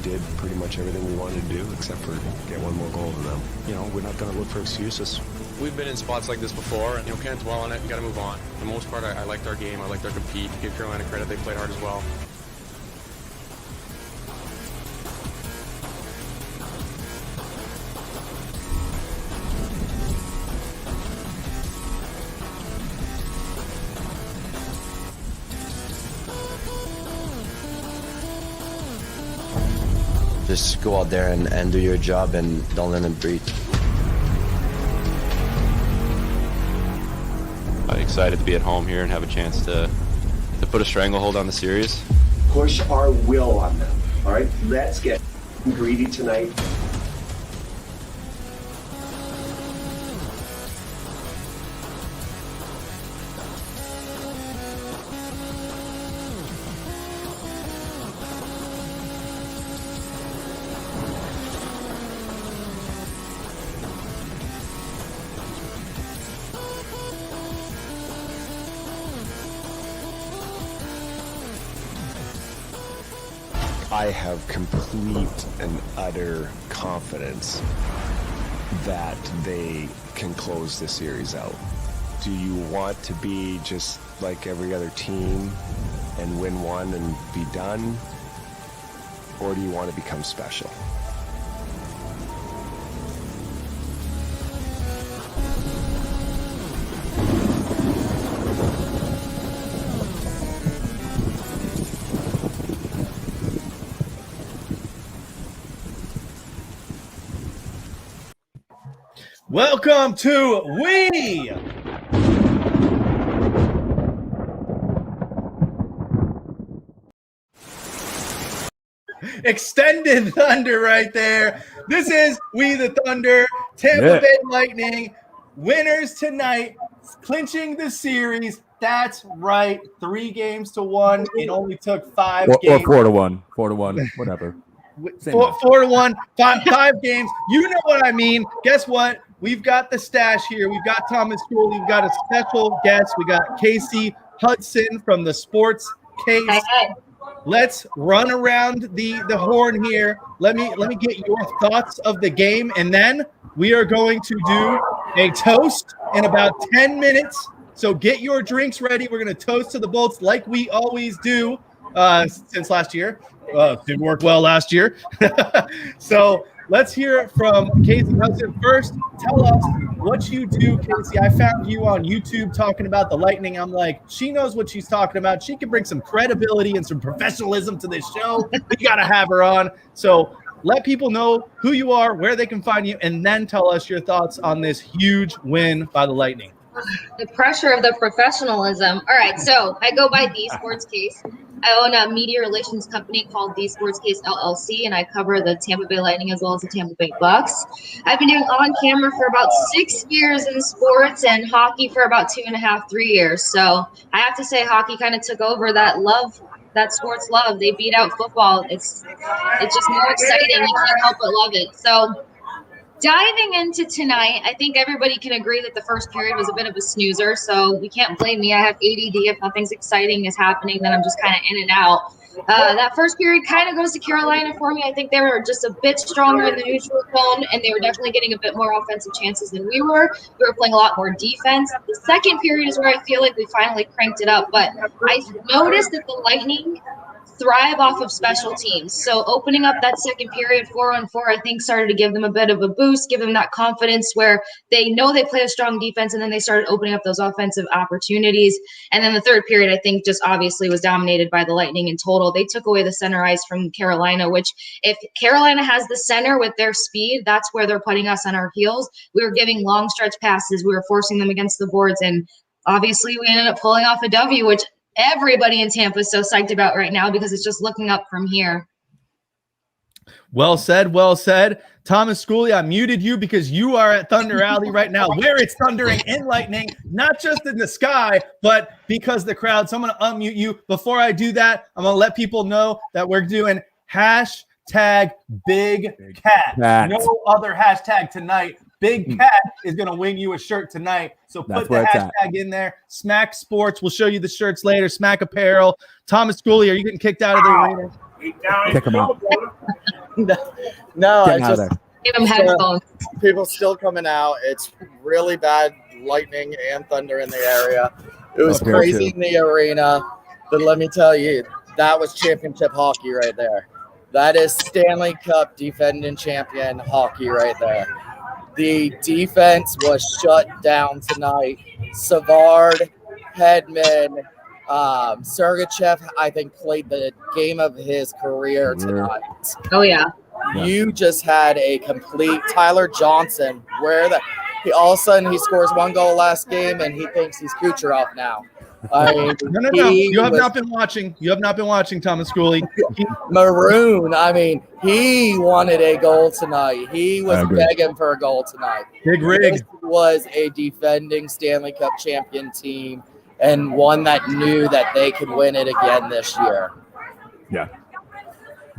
did pretty much everything we wanted to do except for get one more goal than them. You know, we're not going to look for excuses. We've been in spots like this before, and can't dwell on it. You got to move on. For the most part, I liked our game. I liked our compete. Give Carolina credit; they played hard as well. Just go out there and do your job and don't let them breathe. I'm excited to be at home here and have a chance to put a stranglehold on the series. Push our will on them. All right, let's get greedy tonight. I have complete and utter confidence that they can close the series out. Do you want to be just like every other team and win one and be done? Or do you want to become special? Welcome to We Extended Thunder right there. This is We the Thunder, Tampa Bay Lightning, winners tonight, clinching the series. That's right, 3-1. It only took 5 games. Or 4-1, 4-1, whatever. 4-1, 5 games. You know what I mean. Guess what? We've got the stash here. We've got Thomas Cooley. We've got a special guest. We got Casey Hudson from the Sports Case. Hi. Let's run around the horn here. Let me get your thoughts of the game, and then we are going to do a toast in about 10 minutes. So get your drinks ready. We're going to toast to the Bolts like we always do since last year. Didn't work well last year. So let's hear it from Casey Hudson first. Tell us what you do, Casey. I found you on YouTube talking about the Lightning. I'm like, she knows what she's talking about. She can bring some credibility and some professionalism to this show. We got to have her on. So let people know who you are, where they can find you, and then tell us your thoughts on this huge win by the Lightning. The pressure of the professionalism. All right, so I go by The Sports Case. I own a media relations company called The Sports Case LLC, and I cover the Tampa Bay Lightning as well as the Tampa Bay Bucks. I've been doing on camera for about 6 years in sports and hockey for about 2.5, 3 years. So I have to say hockey kind of took over that love, that sports love. They beat out football. It's just more exciting. You can't help but love it. So diving into tonight, I think everybody can agree that the first period was a bit of a snoozer, so we can't blame me. I have ADD. If nothing's exciting is happening, then I'm just kind of in and out. That first period kind of goes to Carolina for me. I think they were just a bit stronger in the neutral zone, and they were definitely getting a bit more offensive chances than we were. We were playing a lot more defense. The second period is where I feel like we finally cranked it up, but I noticed that the Lightning thrive off of special teams. So opening up that second period 4-on-4, I think started to give them a bit of a boost, give them that confidence where they know they play a strong defense, and then they started opening up those offensive opportunities. And then the third period, I think, just obviously was dominated by the Lightning in total. They took away the center ice from Carolina, which if Carolina has the center with their speed, that's where they're putting us on our heels. We were giving long stretch passes. We were forcing them against the boards, and obviously we ended up pulling off a W, which everybody in Tampa is so psyched about right now because it's just looking up from here. Well said, well said. Thomas Cooley, I muted you because you are at Thunder Alley right now, where it's thundering and lightning, not just in the sky, but because the crowd. So I'm going to unmute you. Before I do that, I'm going to let people know that we're doing hashtag Big Cat. No other hashtag tonight. Big Cat is going to win you a shirt tonight. So put the hashtag in there. Smack Sports. We'll show you the shirts later. Smack Apparel. Thomas Cooley, are you getting kicked out of the arena? Kick him out. No, Get it's him out of just there. Give him headphones. people still coming out. It's really bad lightning and thunder in the area. It was Up here, crazy too. in the arena. But let me tell you, that was championship hockey right there. That is Stanley Cup defending champion hockey right there. The defense was shut down tonight. Savard, Hedman, Sergachev, I think, played the game of his career tonight. Oh yeah. You just had a complete Tyler Johnson. All of a sudden he scores 1 goal last game and he thinks he's Kucherov now. I mean, No. You have not been watching. You have not been watching, Thomas Cooley. Maroon. I mean, he wanted a goal tonight. He was I agree. begging for a goal tonight. Big rig. This was a defending Stanley Cup champion team and one that knew that they could win it again this year. Yeah.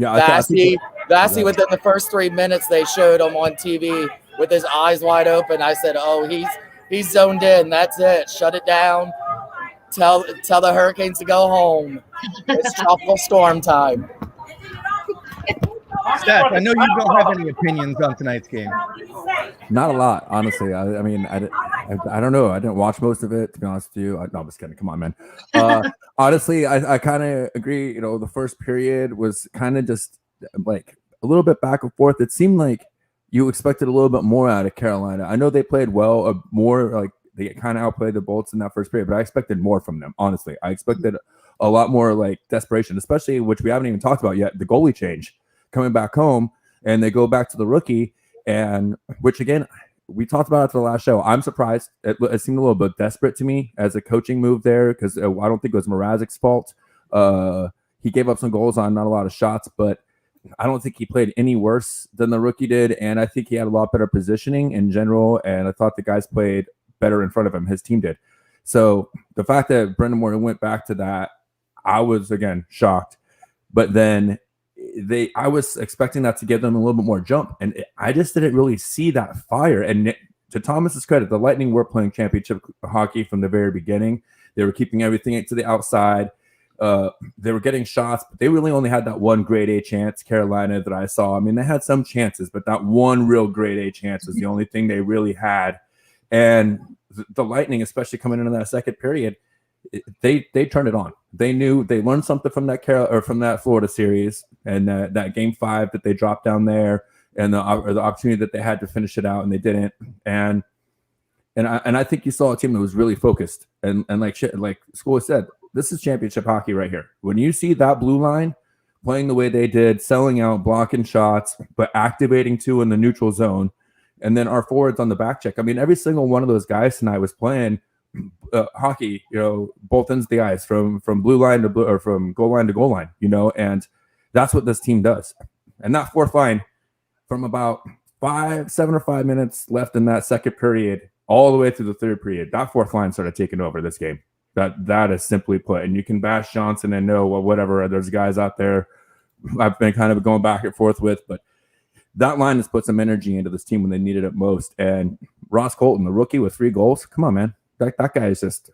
I think Vassy, within the first 3 minutes they showed him on TV with his eyes wide open. I said, "Oh, he's zoned in. That's it. Shut it down. Tell the Hurricanes to go home. It's tropical storm time." Seth, I know you don't have any opinions on tonight's game. Not a lot, honestly. I mean, I don't know. I didn't watch most of it, to be honest with you. No, I'm just kidding. Come on, man. Honestly, I kind of agree. You know, the first period was kind of just like a little bit back and forth. It seemed like you expected a little bit more out of Carolina. I know they played well, more like they kind of outplayed the Bolts in that first period, but I expected more from them. Honestly, I expected a lot more like desperation, especially which we haven't even talked about yet. The goalie change coming back home, and they go back to the rookie, and which again we talked about after the last show. I'm surprised. It seemed a little bit desperate to me as a coaching move there because I don't think it was Mrazek's fault. He gave up some goals on not a lot of shots, but I don't think he played any worse than the rookie did, and I think he had a lot better positioning in general, and I thought the guys played better in front of him. His team did. So the fact that Brendan Moore went back to that, I was, again, shocked. But then I was expecting that to give them a little bit more jump, and I just didn't really see that fire. And to Thomas's credit, the Lightning were playing championship hockey from the very beginning. They were keeping everything to the outside. They were getting shots, but they really only had that one grade A chance, Carolina, that I saw. I mean, they had some chances, but that one real grade A chance was the only thing they really had. And the Lightning, especially coming into that second period, they turned it on. They knew they learned something from that Florida series and that game 5 that they dropped down there, and the opportunity that they had to finish it out, and they didn't. And I think you saw a team that was really focused and like School said, this is championship hockey right here. When you see that blue line playing the way they did, selling out, blocking shots, but activating 2 in the neutral zone, and then our forwards on the back check. I mean, every single one of those guys tonight was playing hockey, you know, both ends of the ice, from blue line to blue, or from goal line to goal line, you know, and that's what this team does. And that fourth line, from about 7 or 5 minutes left in that second period, all the way through the third period, that fourth line started taking over this game. That is simply put. And you can bash Johnson and know, well, whatever, there's guys out there I've been kind of going back and forth with, but that line has put some energy into this team when they needed it most. And Ross Colton, the rookie with 3 goals, come on, man. That guy is just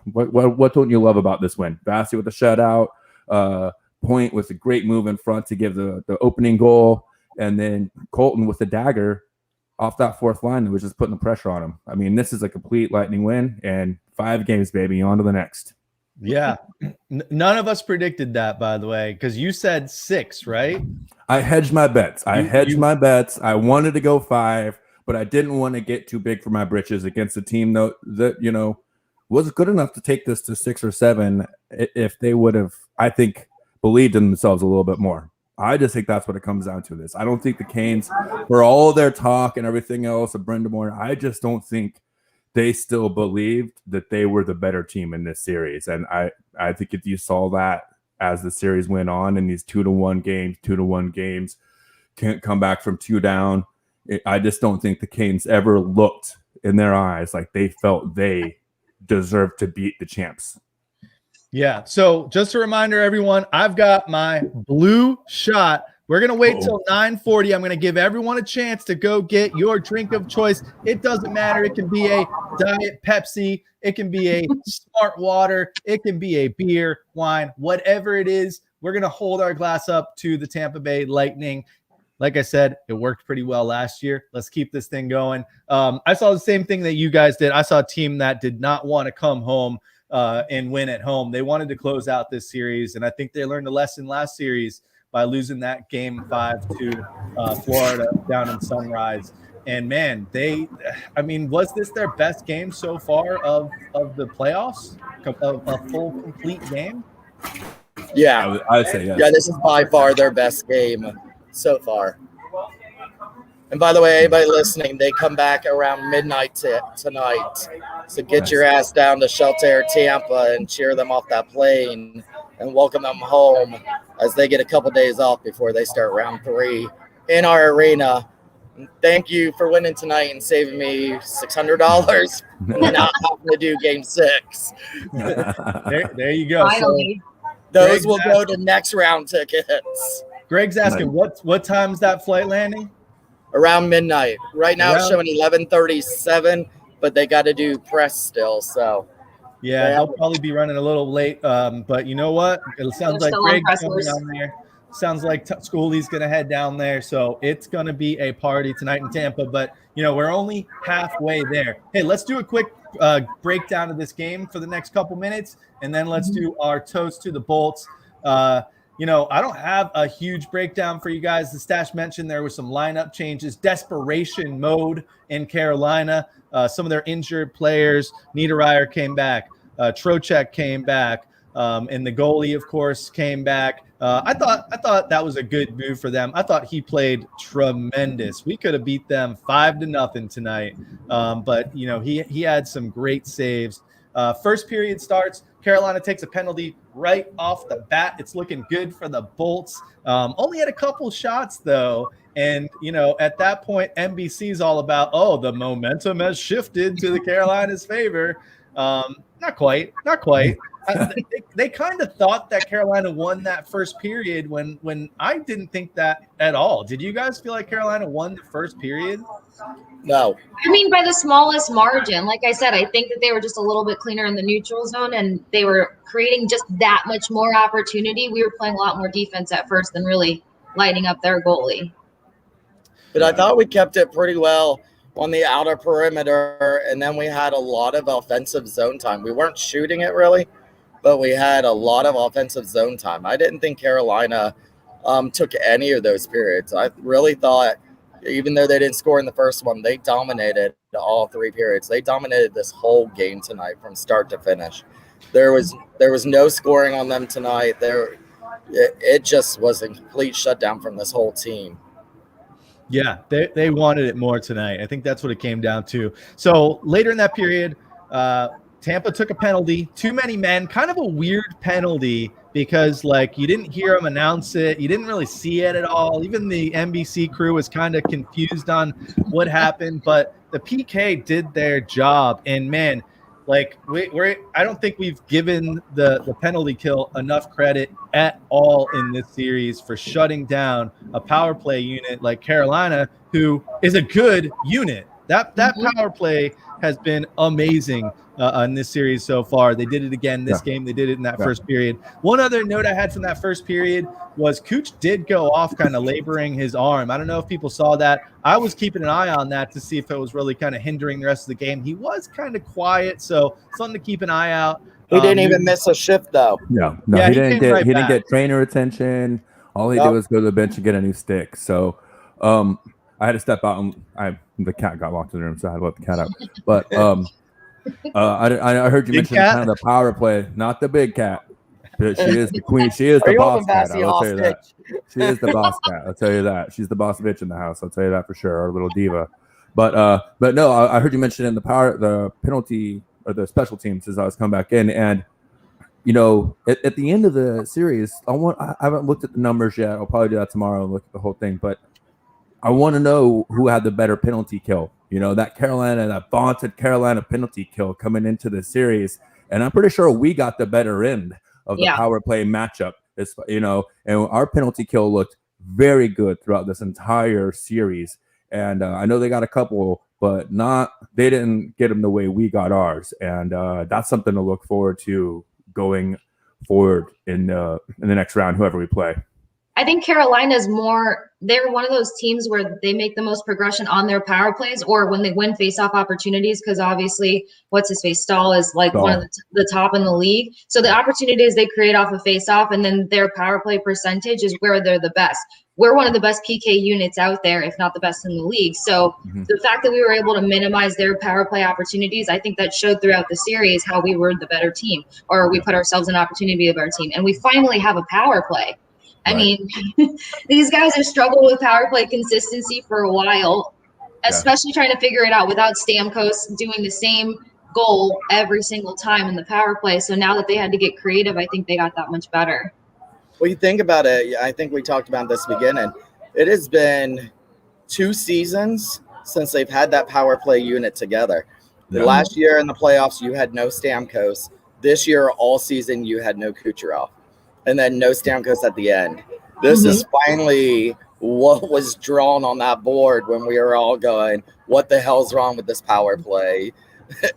what don't you love about this win? Vassy with the shutout, Point with a great move in front to give the opening goal, and then Colton with the dagger off that fourth line that was just putting the pressure on him. I mean, this is a complete Lightning win, and 5 games, baby, on to the next. Yeah. None of us predicted that, by the way, because you said 6, right? I hedged my bets. My bets. I wanted to go 5, but I didn't want to get too big for my britches against a team that you know, was good enough to take this to 6 or 7 if they would have, I think, believed in themselves a little bit more. I just think that's what it comes down to this. I don't think the Canes, for all their talk and everything else of Brendan Moore, I just don't think they still believed that they were the better team in this series. And I think if you saw that as the series went on in these 2-1 games, can't come back from 2 down. I just don't think the Canes ever looked in their eyes like they felt they deserved to beat the champs. Yeah. So just a reminder, everyone, I've got my blue shot. We're going to wait till 9:40. I'm going to give everyone a chance to go get your drink of choice. It doesn't matter. It can be a Diet Pepsi. It can be a Smart Water. It can be a beer, wine, whatever it is. we're going to hold our glass up to the Tampa Bay Lightning. Like I said, it worked pretty well last year. Let's keep this thing going. I saw the same thing that you guys did. I saw a team that did not want to come home and win at home. They wanted to close out this series, and I think they learned a lesson last series by losing that game 5 to Florida down in Sunrise. And man, was this their best game so far of the playoffs? A full complete game? Yeah, I'd say yes. Yeah, this is by far their best game so far. And by the way, anybody listening, they come back around midnight tonight. So get your ass down to Shelter Tampa and cheer them off that plane and welcome them home as they get a couple days off before they start round 3 in our arena. Thank you for winning tonight and saving me $600 and not having to do game 6. There you go. Finally. So those will go to next round tickets. Greg's asking, what time's that flight landing? Around midnight. Right now it's showing 11:37, but they got to do press still. So yeah, they'll probably be running a little late. But you know what? It sounds like Greg's coming down there. Sounds like Schooley's going to head down there. So it's going to be a party tonight in Tampa. But, we're only halfway there. Hey, let's do a quick breakdown of this game for the next couple minutes. And then let's do our toast to the Bolts. I don't have a huge breakdown for you guys. The Stash mentioned there were some lineup changes, desperation mode in Carolina. Some of their injured players, Niederreiter came back, Trocheck came back, and the goalie, of course, came back. I thought that was a good move for them. I thought he played tremendous. We could have beat them 5-0 tonight, but he had some great saves. First period starts. Carolina takes a penalty right off the bat. It's looking good for the Bolts. Only had a couple shots, though. And, at that point, NBC's all about, the momentum has shifted to the Carolina's favor. Not quite. They kind of thought that Carolina won that first period when I didn't think that at all. Did you guys feel like Carolina won the first period? No. By the smallest margin. Like I said, I think that they were just a little bit cleaner in the neutral zone, and they were creating just that much more opportunity. We were playing a lot more defense at first than really lighting up their goalie. But I thought we kept it pretty well on the outer perimeter, and then we had a lot of offensive zone time. We weren't shooting it really, but we had a lot of offensive zone time. I didn't think Carolina took any of those periods. I really thought, even though they didn't score in the first one, they dominated all 3 periods. They dominated this whole game tonight from start to finish. There was no scoring on them tonight. It just was a complete shutdown from this whole team. Yeah, they wanted it more tonight. I think that's what it came down to. So later in that period, Tampa took a penalty, too many men, kind of a weird penalty because you didn't hear them announce it. You didn't really see it at all. Even the NBC crew was kind of confused on what happened, but the PK did their job. And man, I don't think we've given the penalty kill enough credit at all in this series for shutting down a power play unit like Carolina, who is a good unit. That power play has been amazing in this series so far. They did it again this game. They did it in that first period. One other note I had from that first period was Cooch did go off kind of laboring his arm. I don't know if people saw that. I was keeping an eye on that to see if it was really kind of hindering the rest of the game. He was kind of quiet, so something to keep an eye out. He didn't even miss a shift, though. No, he didn't get trainer attention. All he did was go to the bench and get a new stick. So I had to step out, and the cat got locked in the room, so I had to let the cat out. But I heard you mention kind of the power play, not the big cat. But she is the queen. She is the boss cat. I will tell you that. She is the boss cat. I'll tell you that. She's the boss bitch in the house. I'll tell you that for sure. Our little diva. But no, I heard you mention in the penalty or the special teams as I was coming back in, and at the end of the series, I haven't looked at the numbers yet. I'll probably do that tomorrow and look at the whole thing. But I want to know who had the better penalty kill. That vaunted Carolina penalty kill coming into the series, and I'm pretty sure we got the better end of the power play matchup. And our penalty kill looked very good throughout this entire series. And I know they got a couple, but they didn't get them the way we got ours. And that's something to look forward to going forward in the next round, whoever we play. I think Carolina's they're one of those teams where they make the most progression on their power plays or when they win face-off opportunities, because obviously Stahl is like one of the top in the league. So the opportunities they create off of face-off and then their power play percentage is where they're the best. We're one of the best PK units out there, if not the best in the league. So the fact that we were able to minimize their power play opportunities, I think that showed throughout the series how we were the better team, or we put ourselves in opportunity to be a better team. And we finally have a power play. I mean, these guys have struggled with power play consistency for a while, especially trying to figure it out without Stamkos doing the same goal every single time in the power play. So now that they had to get creative, I think they got that much better. Well, you think about it, I think we talked about this beginning. It has been 2 seasons since they've had that power play unit together. The last year in the playoffs, you had no Stamkos. This year, all season, you had no Kucherov. And then no Stamkos at the end. This is finally what was drawn on that board when we were all going, what the hell's wrong with this power play?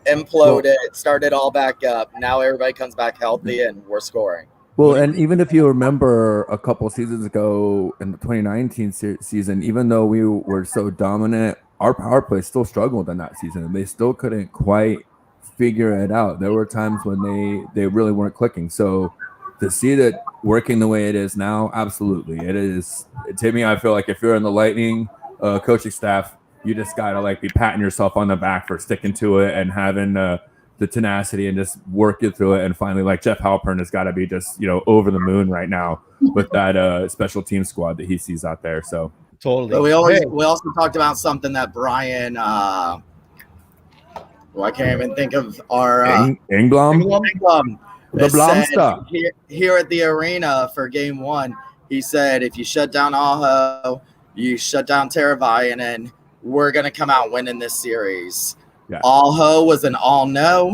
Imploded, started all back up. Now everybody comes back healthy and we're scoring. Well, and even if you remember a couple seasons ago in the 2019 season, even though we were so dominant, our power play still struggled in that season. They still couldn't quite figure it out. There were times when they really weren't clicking. So to see that working the way it is now, absolutely. It is. To me, I feel like if you're in the Lightning coaching staff, you just got to like be patting yourself on the back for sticking to it and having the tenacity and just working through it. And finally, like Jeff Halpern has got to be just, over the moon right now with that special team squad that he sees out there. So totally. But we also talked about something that Brian, I can't even think of our Engblom. The Blomster. Here at the arena for game 1, he said, if you shut down Aho, you shut down Teravainen, we're going to come out winning this series. Yeah. Aho was an all-no,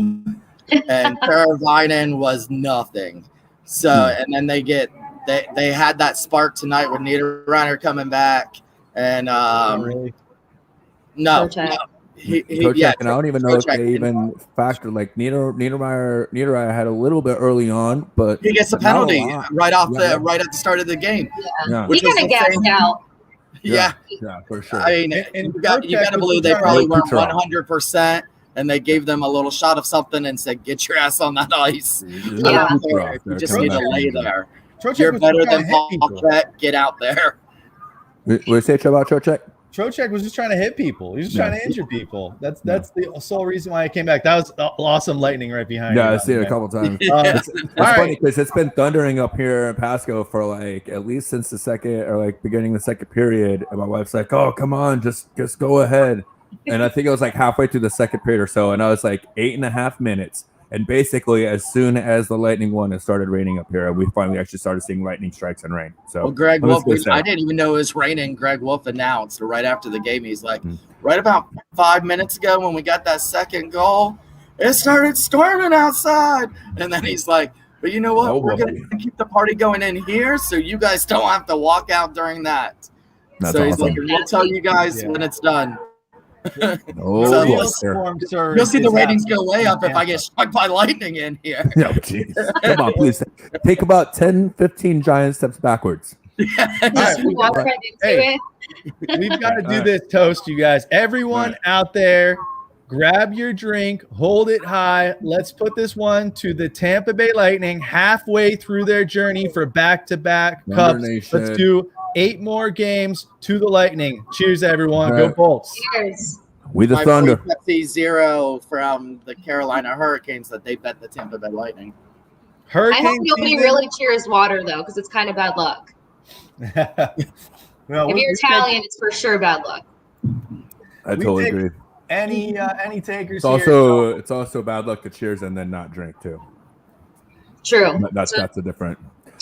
and Teravainen was nothing. So, and then they had that spark tonight with Niederreiter coming back. And no. And I don't even know if they even factor like Niederreiter had a little bit early on, but he gets a penalty right at the start of the game. Yeah. He kind of gassed out. Yeah, for sure. I mean, you got to believe they probably weren't 100%, and they gave them a little shot of something and said, "Get your ass on that ice." You just need to lay there. You're better than Paquette. Get out there. What do you say about Trocheck? Trocheck was just trying to hit people. He was just trying to injure people. That's the sole reason why I came back. That was awesome lightning right behind you. Yeah, I've seen it a couple times. It's funny because it's been thundering up here in Pasco for like at least since the second or like beginning of the second period. And my wife's like, "Oh, come on, just go ahead." And I think it was like halfway through the second period or so, and I was like 8.5 minutes. And basically, as soon as the lightning won, it started raining up here. We finally actually started seeing lightning strikes and rain. So, Greg Wolf, I didn't even know it was raining. Greg Wolf announced right after the game, he's like, right about 5 minutes ago when we got that second goal, it started storming outside. And then he's like, but you know what? We're going to keep the party going in here so you guys don't have to walk out during that. That's so he's awesome. like, we'll tell you guys when it's done. You'll see the ratings go way up if I get struck by lightning in here. No, jeez. Come on, please. Take about 10, 15 giant steps backwards. We've got to do this toast, you guys. Everyone out there, grab your drink, hold it high. Let's put this one to the Tampa Bay Lightning halfway through their journey for back-to-back cups. Let's do 8 more games to the Lightning. Cheers, everyone. Go Bolts. Cheers. We the Thunder. Pepsi Zero from the Carolina Hurricanes that they bet the Tampa Bay Lightning. I hope nobody really cheers water, though, because it's kind of bad luck. If you're Italian, it's for sure bad luck. I totally agree. Any takers It's also bad luck to cheers and then not drink, too. True. That's a different...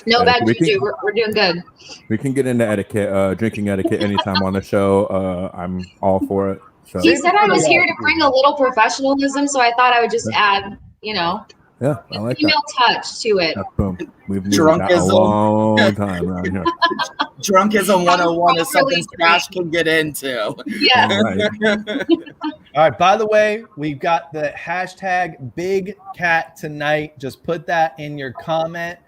No bad juju. We're doing good. We can get into etiquette, drinking etiquette anytime on the show. I'm all for it. So. He said I was here to bring a little professionalism, so I thought I would just add, I like female touch to it. Boom. We've needed that a long time around here. Drunkism 101 is something Smash can get into. Yeah. Right. All right. By the way, we've got the hashtag Big Cat tonight. Just put that in your comment.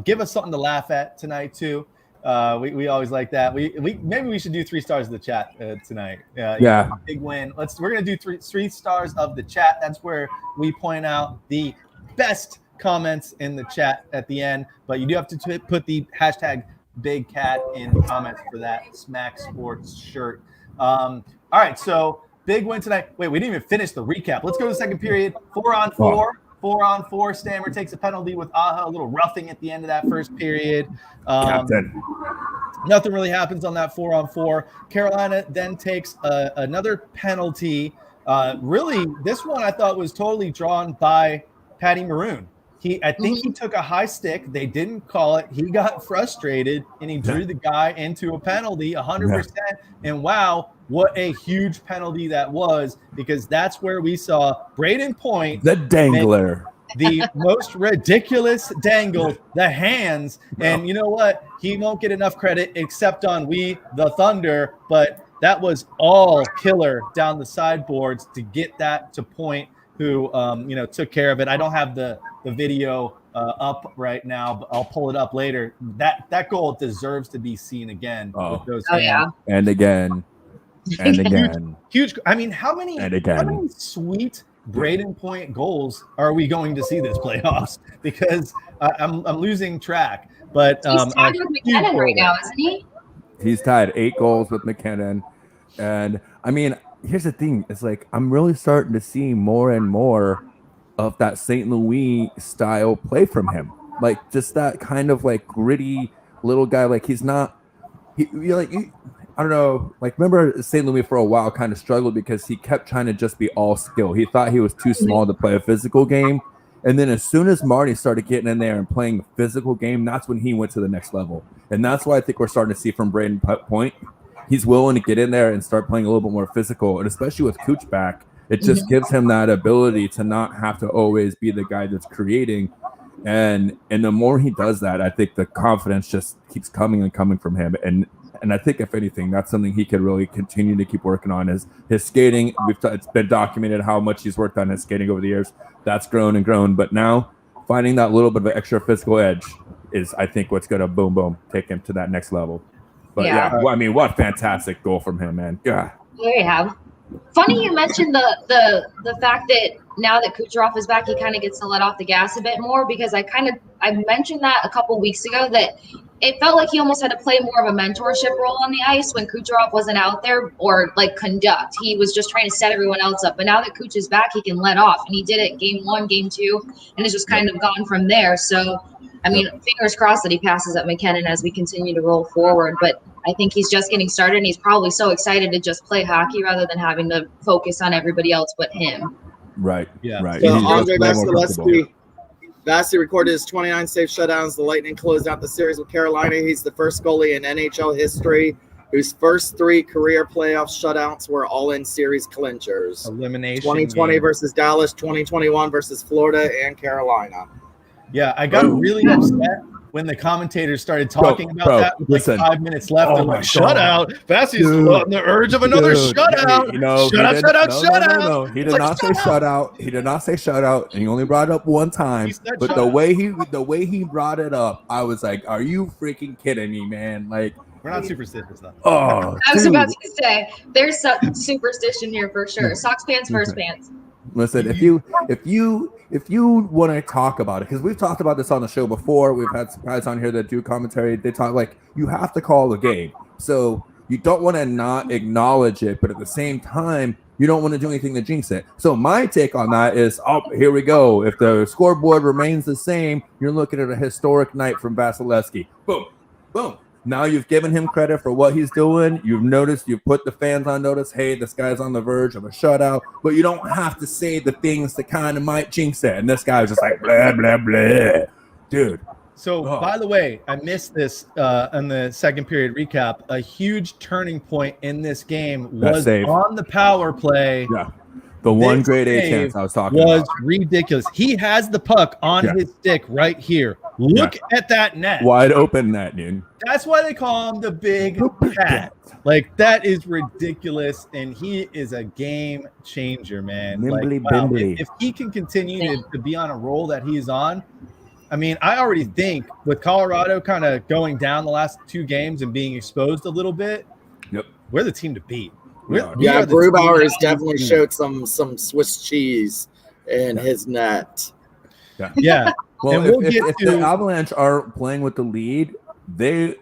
Give us something to laugh at tonight too. We always like that. We maybe we should do 3 stars of the chat tonight. Yeah. Big win. We're gonna do three stars of the chat. That's where we point out the best comments in the chat at the end. But you do have to put the hashtag Big Cat in the comments for that Smack Sports shirt. All right, so big win tonight. Wait, we didn't even finish the recap. Let's go to the second period. 4-on-4. 4-on-4. Stammer takes a penalty with Aja, a little roughing at the end of that first period. Captain. Nothing really happens on that 4-on-4. Carolina then takes another penalty. Really, this one I thought was totally drawn by Patty Maroon. I think he took a high stick. They didn't call it. He got frustrated, and he drew the guy into a penalty 100%. And wow, what a huge penalty that was, because that's where we saw Braden Point, the dangler, the most ridiculous dangle, the hands. And you know what? He won't get enough credit except on We the Thunder, but that was all killer down the sideboards to get that to Point, who took care of it. I don't have the video up right now, but I'll pull it up later. That goal deserves to be seen again with those hands. And again. And again. Huge. I mean, how many sweet Braden Point goals are we going to see this playoffs? Because I'm losing track. But he's tied with McKinnon right now, isn't he? He's tied 8 goals with McKinnon. And I mean, here's the thing. It's like I'm really starting to see more and more of that St. Louis style play from him. Like just that kind of like gritty little guy. Like he's not I don't know, like remember St. Louis for a while kind of struggled because he kept trying to just be all skill. He thought he was too small to play a physical game. And then as soon as Marty started getting in there and playing a physical game, that's when he went to the next level. And that's why I think we're starting to see from Braden Point. He's willing to get in there and start playing a little bit more physical. And especially with Cooch back, it just gives him that ability to not have to always be the guy that's creating. And the more he does that, I think the confidence just keeps coming and coming from him. And I think, if anything, that's something he could really continue to keep working on is his skating. It's been documented how much he's worked on his skating over the years. That's grown and grown. But now finding that little bit of an extra physical edge is, I think, what's going to boom, take him to that next level. But I mean, what fantastic goal from him, man. Yeah. There you have. Funny you mentioned the fact that now that Kucherov is back, he kind of gets to let off the gas a bit more, because I mentioned that a couple weeks ago that it felt like he almost had to play more of a mentorship role on the ice when Kucherov wasn't out there, or like conduct. He was just trying to set everyone else up. But now that Kuch is back, he can let off, and he did it game 1, game 2, and it's just kind of gone from there. So, I mean, fingers crossed that he passes up McKinnon as we continue to roll forward. But I think he's just getting started, and he's probably so excited to just play hockey rather than having to focus on everybody else but him. Right. Yeah. Right. So Andre Vasilevsky recorded his 29 safe shutdowns. The Lightning closed out the series with Carolina. He's the first goalie in NHL history whose first 3 career playoff shutouts were all in series clinchers. Elimination. 2020 versus Dallas, 2021 versus Florida and Carolina. Yeah, I got really upset when the commentators started talking about that with like 5 minutes left. They're like, shutout. Vassie's on the urge of another shutout. Shutout. No. He did not say shutout. He did not say shutout, and he only brought it up one time. But the way he brought it up, I was like, are you freaking kidding me, man? Like, we're not superstitious though. Oh, I was about to say, there's some superstition here for sure. Sox fans, first fans. Listen, if you want to talk about it, because we've talked about this on the show before, we've had some guys on here that do commentary. They talk like you have to call the game, so you don't want to not acknowledge it, but at the same time, you don't want to do anything to jinx it. So my take on that is, here we go. If the scoreboard remains the same, you're looking at a historic night from Vasilevsky. Boom, boom. Now you've given him credit for what he's doing. You've noticed, you've put the fans on notice. Hey, this guy's on the verge of a shutout, but you don't have to say the things that kind of might jinx it. And this guy's just like, blah, blah, blah. Dude. So, by the way, I missed this in the second period recap. A huge turning point in this game was on the power play. Yeah. The one This grade A save chance I was talking was about. ridiculous. He has the puck on Yeah. his stick right here. Look at that net. Wide open net, dude. That's why they call him the Big Cat. Like, that is ridiculous, and he is a game changer, man. Nimbly Like, wow, bimbly. if he can continue to be on a roll that he's on, I mean, I already think with Colorado kind of going down the last 2 games and being exposed a little bit, Yep, we're the team to beat. Yeah, Grubauer has definitely showed some Swiss cheese in his net. Yeah. Well, And we'll if get the Avalanche are playing with the lead, they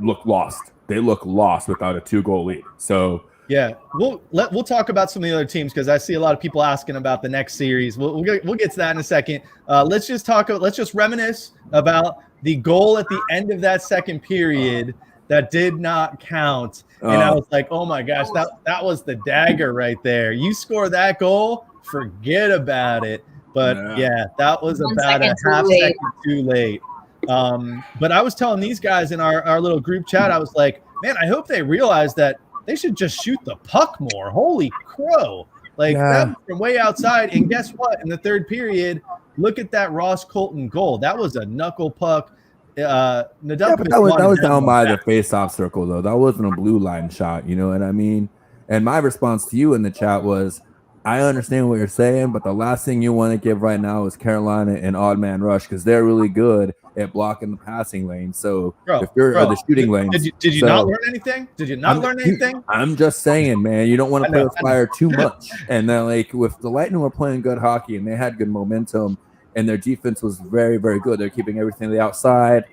look lost. They look lost without a 2-goal lead. So yeah, we'll talk about some of the other teams because I see a lot of people asking about the next series. We'll get to that in a second. Let's just reminisce about the goal at the end of that second period that did not count. And I was like, oh my gosh, that was the dagger right there. You score that goal, forget about it. But yeah, that was about a half second too late. But I was telling these guys in our little group chat, I was like, man, I hope they realize that they should just shoot the puck more. Holy crow. Like, that was from way outside. And guess what? In the third period, look at that Ross Colton goal. That was a knuckle puck. but that was down by the face-off circle, though. That wasn't a blue line shot. You know what I mean? And my response to you in the chat was, I understand what you're saying, but the last thing you want to give right now is Carolina and odd man rush because they're really good at blocking the passing lane. So if you're the shooting lane, did you not learn anything? Did you not learn anything? I'm just saying, man, you don't want to play with fire too much. And then, like, with the Lightning were playing good hockey and they had good momentum, and their defense was very, very good. They're keeping everything to the outside.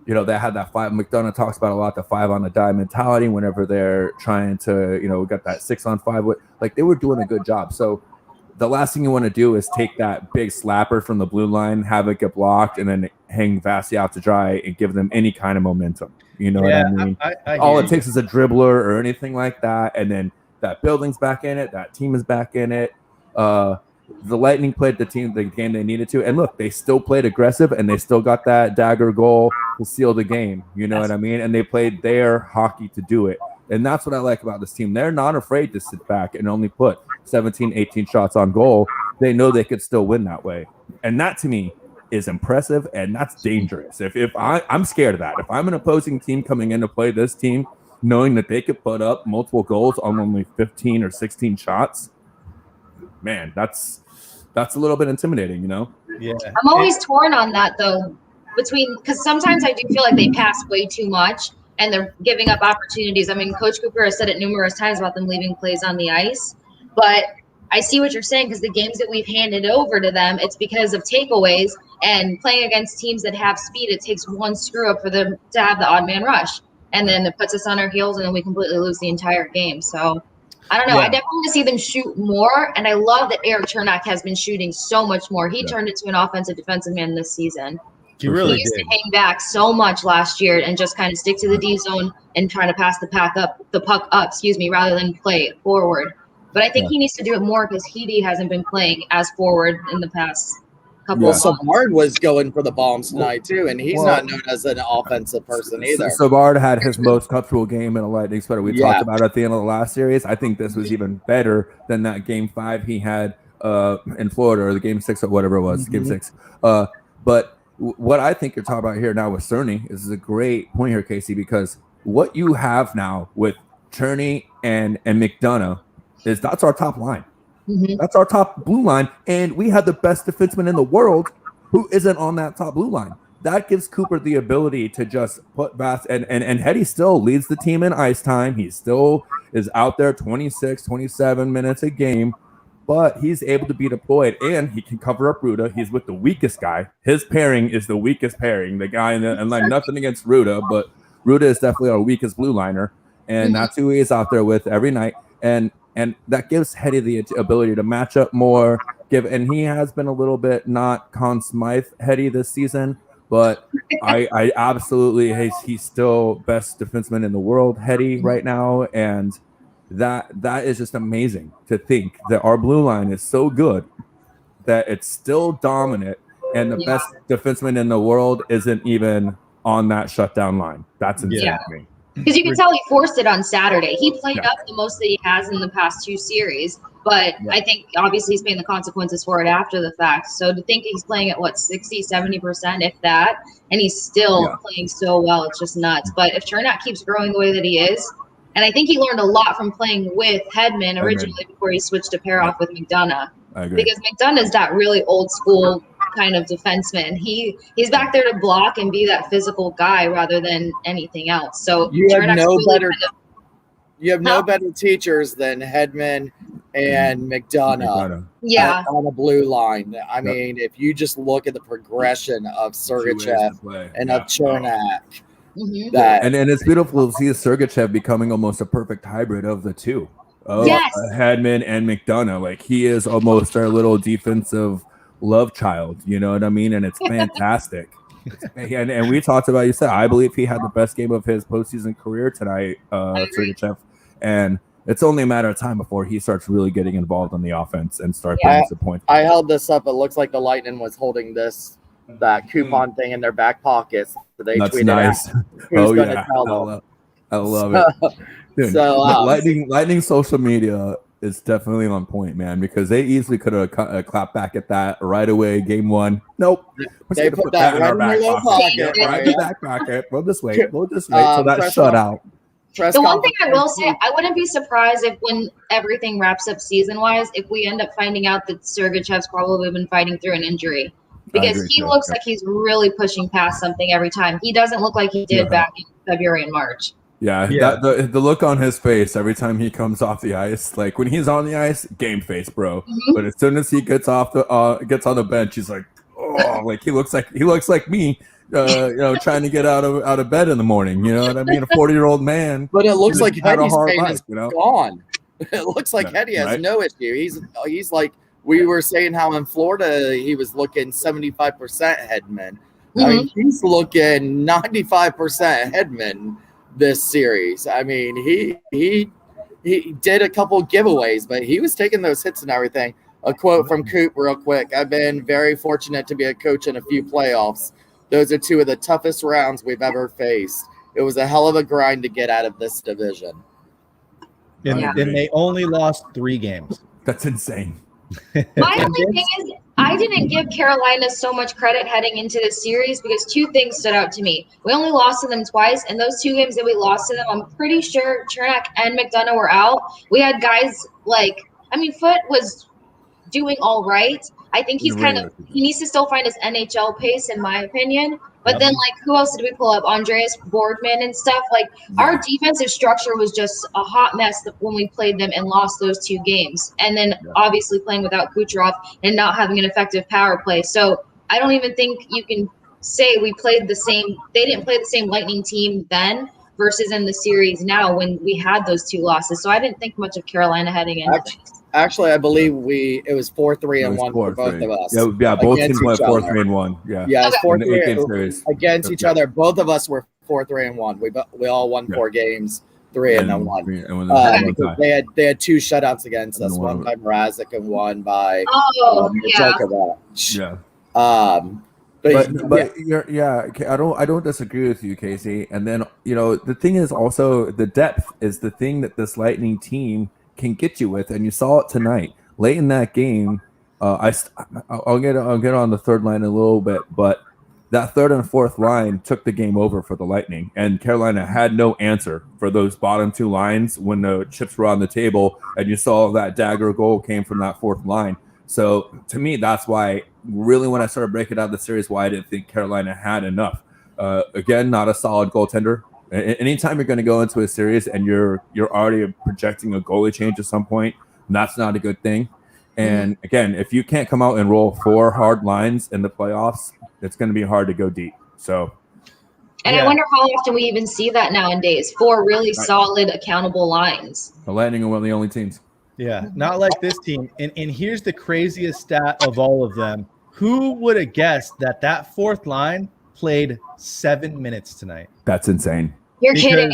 You know, they had that 5. McDonough talks about a lot, the 5 on the die mentality whenever they're trying to, get that 6-on-5. Like, they were doing a good job. So the last thing you want to do is take that big slapper from the blue line, have it get blocked, and then hang Vasi out to dry and give them any kind of momentum. You know what I mean? All it takes is a dribbler or anything like that, and then that building's back in it, that team is back in it. The Lightning played the game they needed to, and look, they still played aggressive, and they still got that dagger goal to seal the game. You know what I mean? And they played their hockey to do it, and that's what I like about this team. They're not afraid to sit back and only put 17, 18 shots on goal. They know they could still win that way, and that to me is impressive, and that's dangerous. If I'm scared of that. If I'm an opposing team coming in to play this team, knowing that they could put up multiple goals on only 15 or 16 shots, man, that's a little bit intimidating, Yeah. I'm always torn on that though, because sometimes I do feel like they pass way too much and they're giving up opportunities. I mean, Coach Cooper has said it numerous times about them leaving plays on the ice, but I see what you're saying because the games that we've handed over to them, it's because of takeaways, and playing against teams that have speed, it takes one screw up for them to have the odd man rush, and then it puts us on our heels, and then we completely lose the entire game. So I don't know. I definitely want to see them shoot more, and I love that Eric Chernak has been shooting so much more. He turned into an offensive defensive man this season. He really used did. to hang back so much last year and just kind of stick to the D zone and try to pass the puck up, rather than play it forward. But I think he needs to do it more because Heedy hasn't been playing as forward in the past couple of months. Savard was going for the bombs tonight too, and he's not known as an offensive person either. Savard had his most comfortable game in a Lightning sweater. We talked about it at the end of the last series. I think this was even better than that Game 5 he had in Florida, or the Game 6 or whatever it was, Game 6. But what I think you're talking about here now with Cerny is a great point here, Casey, because what you have now with Cerny and McDonough is that's our top line. That's our top blue line, and we have the best defenseman in the world who isn't on that top blue line. That gives Cooper the ability to just put Bass, and Hetty still leads the team in ice time. He still is out there 26, 27 minutes a game, but he's able to be deployed, and he can cover up Ruda. He's with the weakest guy. His pairing is the weakest pairing. The guy and like nothing against Ruda, but Ruda is definitely our weakest blue liner, and that's who he is out there with every night. And that gives Hetty the ability to match up more. And he has been a little bit not Conn Smythe Hetty this season, but I absolutely he's still best defenseman in the world Hetty right now, and that is just amazing to think that our blue line is so good that it's still dominant, and the best defenseman in the world isn't even on that shutdown line. That's insane to me. Because you can tell he forced it on Saturday. He played up the most that he has in the past 2 series, but I think obviously he's paying the consequences for it after the fact. So to think he's playing at what 60, 70%, if that, and he's still playing so well, it's just nuts. But if Chernak keeps growing the way that he is, and I think he learned a lot from playing with Hedman originally before he switched to pair off with McDonough. I agree. Because McDonough's that really old school kind of defenseman. He's back there to block and be that physical guy rather than anything else. So you have Chernak's no really better no better teachers than Hedman and McDonough. Yeah. On the blue line. I mean, if you just look at the progression of Sergachev and of Chernak. And it's beautiful to see Sergachev becoming almost a perfect hybrid of the two. Hedman and McDonough. Like, he is almost our little defensive love child, you know what I mean? And it's fantastic. And we talked about, you said, I believe he had the best game of his postseason career tonight, Sergachev. And it's only a matter of time before he starts really getting involved on the offense and start putting some points. I held this up. It looks like the Lightning was holding that coupon thing in their back pockets. So they That's tweeted nice. out who's going to tell them. I love it. Dude, Lightning social media is definitely on point, man, because they easily could have clapped back at that right away. Game 1. Nope. They put that right in their pocket. Right in the back pocket. Go this way. So that shut out. The one thing I will say, I wouldn't be surprised if when everything wraps up season-wise, if we end up finding out that Sergachev's probably been fighting through an injury. Because he looks like he's really pushing past something every time. He doesn't look like he did back in February and March. Yeah. The look on his face every time he comes off the ice, like when he's on the ice, game face, bro. But as soon as he gets off gets on the bench, he's like, oh, like he looks like me, trying to get out of bed in the morning. You know what I mean? A 40-year-old man. But it looks like Heddy's pain is you know? gone. It looks like Heddy has no issue. He's like, we were saying how in Florida he was looking 75% Hedman. I mean, he's looking 95% Hedman this series. I mean, he did a couple giveaways, but he was taking those hits and everything. A quote from Coop real quick. I've been very fortunate to be a coach in a few playoffs. Those are 2 of the toughest rounds we've ever faced. It was a hell of a grind to get out of this division. And they only lost 3 games. That's insane. My only thing is, I didn't give Carolina so much credit heading into this series because 2 things stood out to me. We only lost to them twice, and those 2 games that we lost to them, I'm pretty sure Chernak and McDonough were out. We had guys Foote was doing all right. I think he needs to still find his NHL pace, in my opinion. But then, who else did we pull up? Andreas Boardman and stuff. Our defensive structure was just a hot mess when we played them and lost those 2 games. And then, obviously, playing without Kucherov and not having an effective power play. So I don't even think you can say we played the same. They didn't play the same Lightning team then versus in the series now when we had those 2 losses. So I didn't think much of Carolina heading into this. Actually, I believe it was 4-3-1 for both of us. Yeah, both teams went 4-3-1 Yeah. Yeah, it's 4-3 against each other. Both of us were 4-3-1. We all won 4 games, 3 and then 1. They had 2 shutouts against us. One by Mrazek and one by Djokovic. Yeah. I don't disagree with you, Casey. And then the thing is also the depth is the thing that this Lightning team can get you with, and you saw it tonight late in that game. I'll get on the third line in a little bit, but that third and fourth line took the game over for the Lightning, and Carolina had no answer for those bottom 2 lines when the chips were on the table, and you saw that dagger goal came from that fourth line. So to me, that's why really when I started breaking down the series, why I didn't think Carolina had enough. Again, not a solid goaltender. Anytime you're going to go into a series and you're already projecting a goalie change at some point, that's not a good thing. And again, if you can't come out and roll 4 hard lines in the playoffs, it's going to be hard to go deep. So, I wonder how often we even see that nowadays. 4 really solid, accountable lines. The Lightning are one of the only teams. Yeah, not like this team. And here's the craziest stat of all of them. Who would have guessed that 4th line played 7 minutes tonight? That's insane. You're kidding.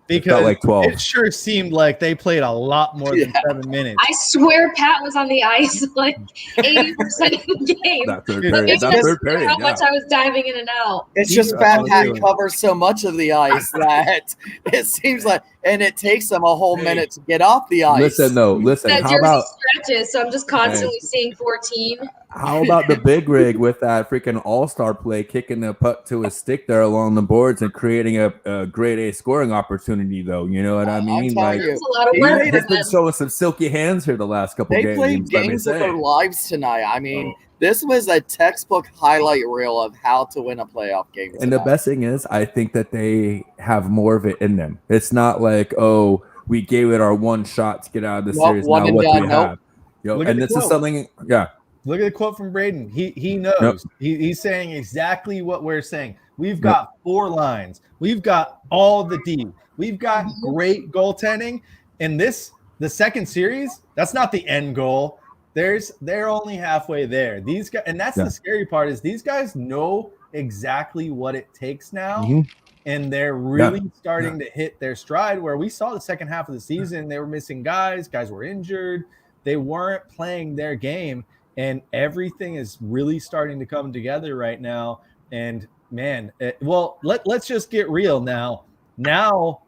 because felt like 12. it sure seemed like they played a lot more than 7 minutes. I swear Pat was on the ice like 80% of the game. That third Dude, period. it's That just third period. How much I was diving in and out. It's He just was Fat so Pat good. covers so much of the ice that it seems like, and it takes them a whole minute to get off the ice. Listen, That how jersey about stretches, so I'm just constantly seeing 14. how about the big rig with that freaking all-star play, kicking the puck to his stick there along the boards and creating a grade A scoring opportunity, though. You know what I mean? telling Like, you, That's a lot of he work made for he's been them. showing some silky hands here the last couple They games. played let me games with say. their lives tonight. I mean, this was a textbook highlight reel of how to win a playoff game. And the tonight. best thing is, I think that they have more of it in them. It's not like, oh, we gave it our one shot to get out of the Nope, series. one Now and what do done, we nope. have? Yo, Look at and the this is quote. something, yeah. Look at the quote from Braden. He knows. He's saying exactly what we're saying. We've got 4 lines. We've got all the D. We've got great goaltending. And the second series, that's not the end goal. They're only halfway there. These guys, and that's the scary part, is these guys know exactly what it takes now. And they're really starting to hit their stride, where we saw the second half of the season, they were missing guys were injured, they weren't playing their game, and everything is really starting to come together right now. And man, let's just get real now. Now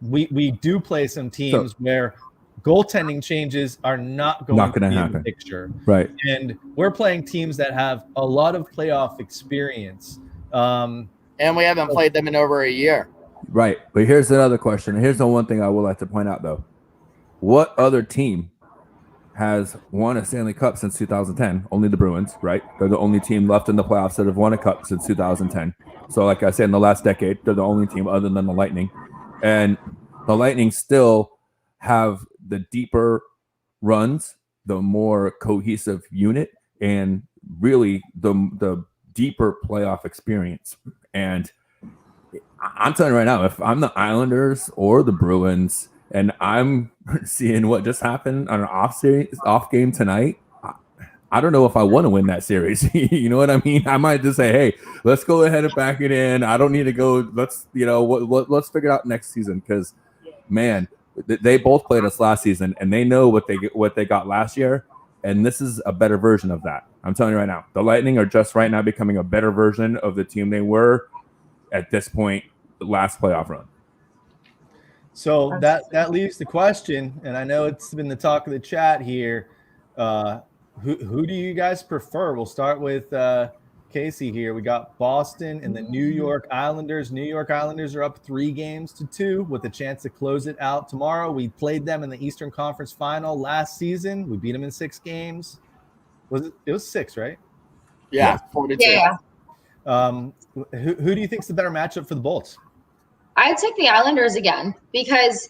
we do play some teams where goaltending changes are not going to be in the picture. Right. And we're playing teams that have a lot of playoff experience. And we haven't played them in over a year. Right. But here's another question. Here's the one thing I would like to point out, though. What other team has won a Stanley Cup since 2010? Only the Bruins, right? They're the only team left in the playoffs that have won a cup since 2010. So like I said, in the last decade, they're the only team other than the Lightning. And the Lightning still have the deeper runs, the more cohesive unit, and really the deeper playoff experience. And I'm telling you right now, if I'm the Islanders or the Bruins and I'm seeing what just happened on an off game tonight, I don't know if I want to win that series. You know what I mean? I might just say, hey, let's go ahead and back it in. I don't need to go. Let's figure it out next season, because, man, they both played us last season and they know what they got last year. And this is a better version of that. I'm telling you right now, the Lightning are just right now becoming a better version of the team they were at this point, the last playoff run. So that leaves the question, and I know it's been the talk of the chat here. Who do you guys prefer? We'll start with Casey here. We got Boston and the New York Islanders. New York Islanders are up 3-2 with a chance to close it out tomorrow. We played them in the Eastern Conference Final last season. We beat them in 6 games. It was 6, right? Yeah, 4-2. Yeah. Who do you think is the better matchup for the Bolts? I'd take the Islanders again, because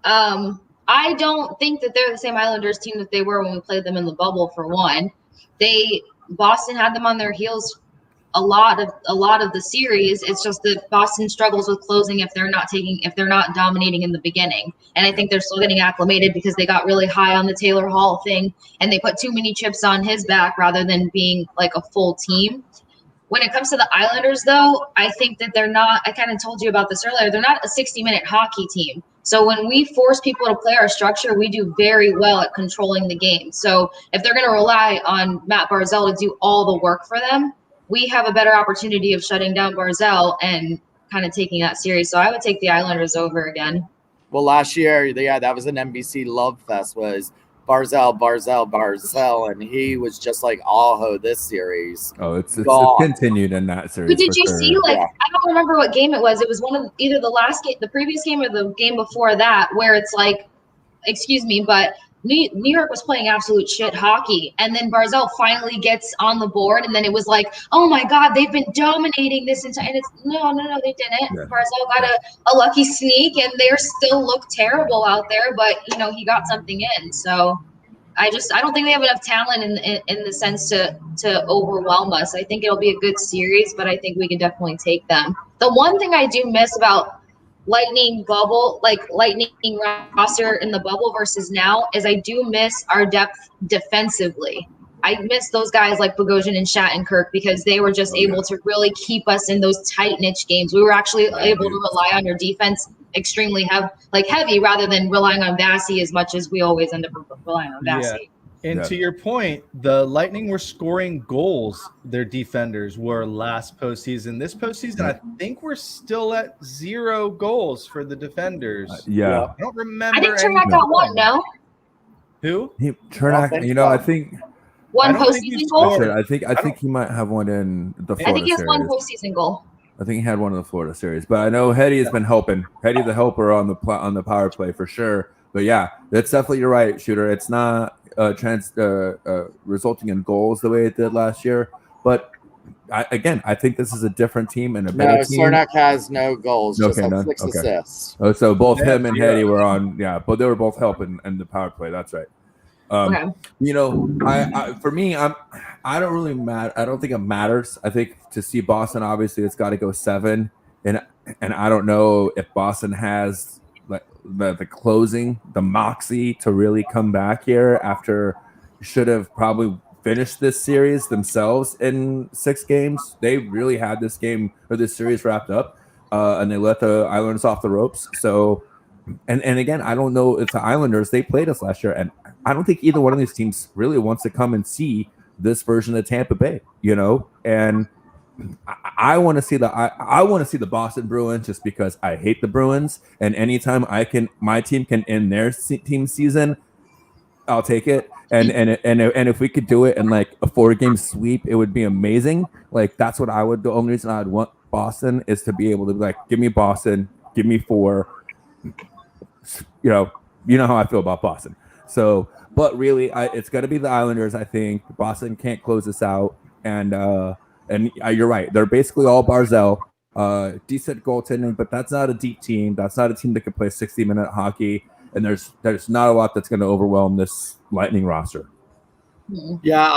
I don't think that they're the same Islanders team that they were when we played them in the bubble. For one, Boston had them on their heels a lot of the series. It's just that Boston struggles with closing if they're not dominating in the beginning. And I think they're still getting acclimated because they got really high on the Taylor Hall thing and they put too many chips on his back rather than being like a full team. When it comes to the Islanders, though, I think that they're not – I kind of told you about this earlier. They're not a 60-minute hockey team. So when we force people to play our structure, we do very well at controlling the game. So if they're going to rely on Matt Barzal to do all the work for them, we have a better opportunity of shutting down Barzal and kind of taking that series. So I would take the Islanders over again. Well, last year, yeah, that was an NBC love fest, was Barzal, and he was just like Aho this series. Oh, it's continued in that series. But did you see, I don't remember what game it was. It was one of either the last game, the previous game, or the game before that, where it's like, excuse me, but New York was playing absolute shit hockey, and then Barzal finally gets on the board, and then it was like, oh my God, they've been dominating this entire. And it's no, they didn't. Yeah. Barzal got a lucky sneak, and they still look terrible out there, but he got something in. So I don't think they have enough talent in the sense to overwhelm us. I think it'll be a good series, but I think we can definitely take them. The one thing I do miss about Lightning bubble, like Lightning roster in the bubble versus now, is I do miss our depth defensively. I miss those guys like Bogosian and Shattenkirk because they were just able to really keep us in those tight niche games. We were actually able to rely on your defense extremely heavy rather than relying on Vassy as much as we always end up relying on Vassy. And to your point, the Lightning were scoring goals. Their defenders were last postseason. This postseason, I think we're still at 0 goals for the defenders. Yeah. I don't remember. I think Chernak got one, no? Who? Chernak, you know, I think one postseason goal. I think he might have one in the Florida I think he has series. one postseason goal. I think he had one in the Florida series, but I know Hetty has been helping. Hetty the helper on the power play for sure. But yeah, that's definitely, you're right, Shooter. It's not resulting in goals the way it did last year. But I think this is a different team and a better team. Cernak has no goals, just Okay, like none? 6 Okay. assists. Oh, so both him and Hetty were on, but they were both helping in the power play. That's right. You know, for me, I don't really matter. I don't think it matters. I think to see Boston, obviously, it's got to go 7, and I don't know if Boston has like the closing, the moxie to really come back here after should have probably finished this series themselves in 6 games. They really had this game or this series wrapped up, and they let the Islanders off the ropes. So. And again, I don't know if the Islanders, they played us last year, and I don't think either one of these teams really wants to come and see this version of Tampa Bay, you know. And I want to see I want to see the Boston Bruins just because I hate the Bruins, and anytime my team can end their team season, I'll take it. And if we could do it in like a 4-game sweep, it would be amazing. Like that's what I would. The only reason I'd want Boston is to be able to be like, give me Boston, give me 4. You know how I feel about Boston. So, but really, it's going to be the Islanders. I think Boston can't close this out, and you're right. They're basically all Barzell, decent goaltending, but that's not a deep team. That's not a team that can play 60-minute hockey, and there's not a lot that's going to overwhelm this Lightning roster. Yeah,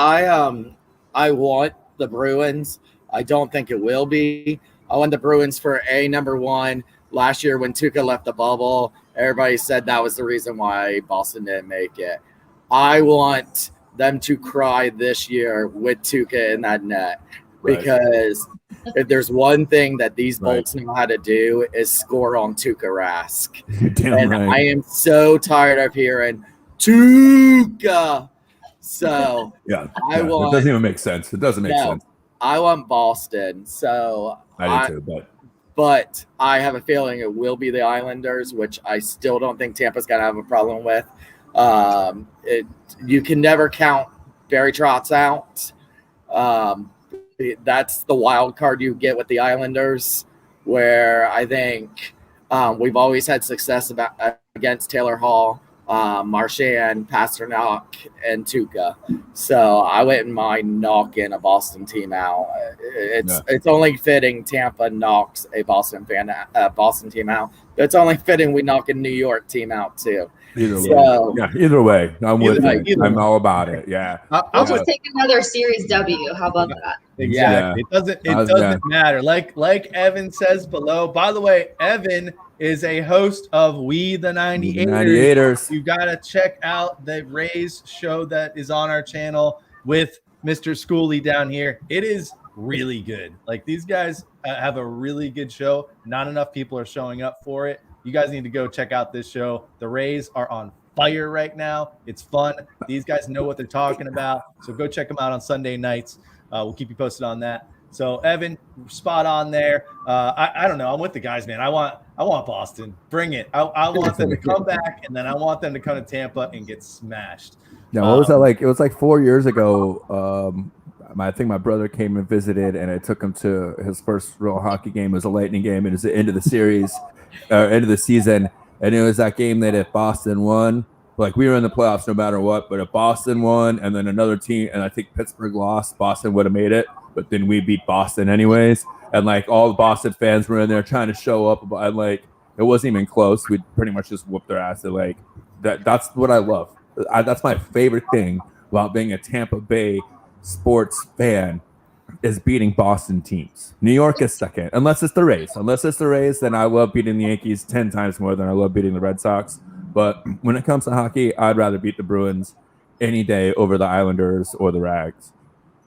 I want the Bruins. I don't think it will be. I want the Bruins for number 1. Last year when Tuukka left the bubble, everybody said that was the reason why Boston didn't make it. I want them to cry this year with Tuukka in that net because if there's one thing that these Bolts know how to do is score on Tuukka Rask. And I am so tired of hearing Tuukka. So it it doesn't even make sense. It doesn't make sense. I want Boston. So I do too, but I have a feeling it will be the Islanders, which I still don't think Tampa's going to have a problem with. You can never count Barry Trotz out. That's the wild card you get with the Islanders, where I think we've always had success against Taylor Hall, Marchand, Pasternak, and Tuukka. So I wouldn't mind knocking a Boston team out. It's only fitting Tampa knocks a Boston team out. It's only fitting we knock a New York team out too. Either way, I'm with you. I'm all about it. Yeah, I'll just take another series W. How about that? Exactly. Yeah. It doesn't matter. Like Evan says below. By the way, Evan is a host of We the 98ers. You got to check out the Rays show that is on our channel with Mr. Schooley down here. It is really good. Like these guys have a really good show. Not enough people are showing up for it. You guys need to go check out this show. The Rays are on fire right now. It's fun. These guys know what they're talking about. So go check them out on Sunday nights. We'll keep you posted on that. So Evan, spot on there. I don't know. I'm with the guys, man. I want Boston. Bring it. I want them to come back, and then I want them to come to Tampa and get smashed. Yeah, what was that like? It was like 4 years ago. I think my brother came and visited, and I took him to his first real hockey game. It was a Lightning game. It was the end of the series, end of the season, and it was that game that if Boston won, like we were in the playoffs no matter what, but if Boston won and then another team, and I think Pittsburgh lost, Boston would have made it, but then we beat Boston anyways, and like all the Boston fans were in there trying to show up, and like it wasn't even close. We pretty much just whooped their ass. And like that's what I love. That's my favorite thing about being a Tampa Bay sports fan is beating Boston teams. New York is second, unless it's the Rays. Then I love beating the Yankees 10 times more than I love beating the Red Sox. But when it comes to hockey, I'd rather beat the Bruins any day over the Islanders or the Rags.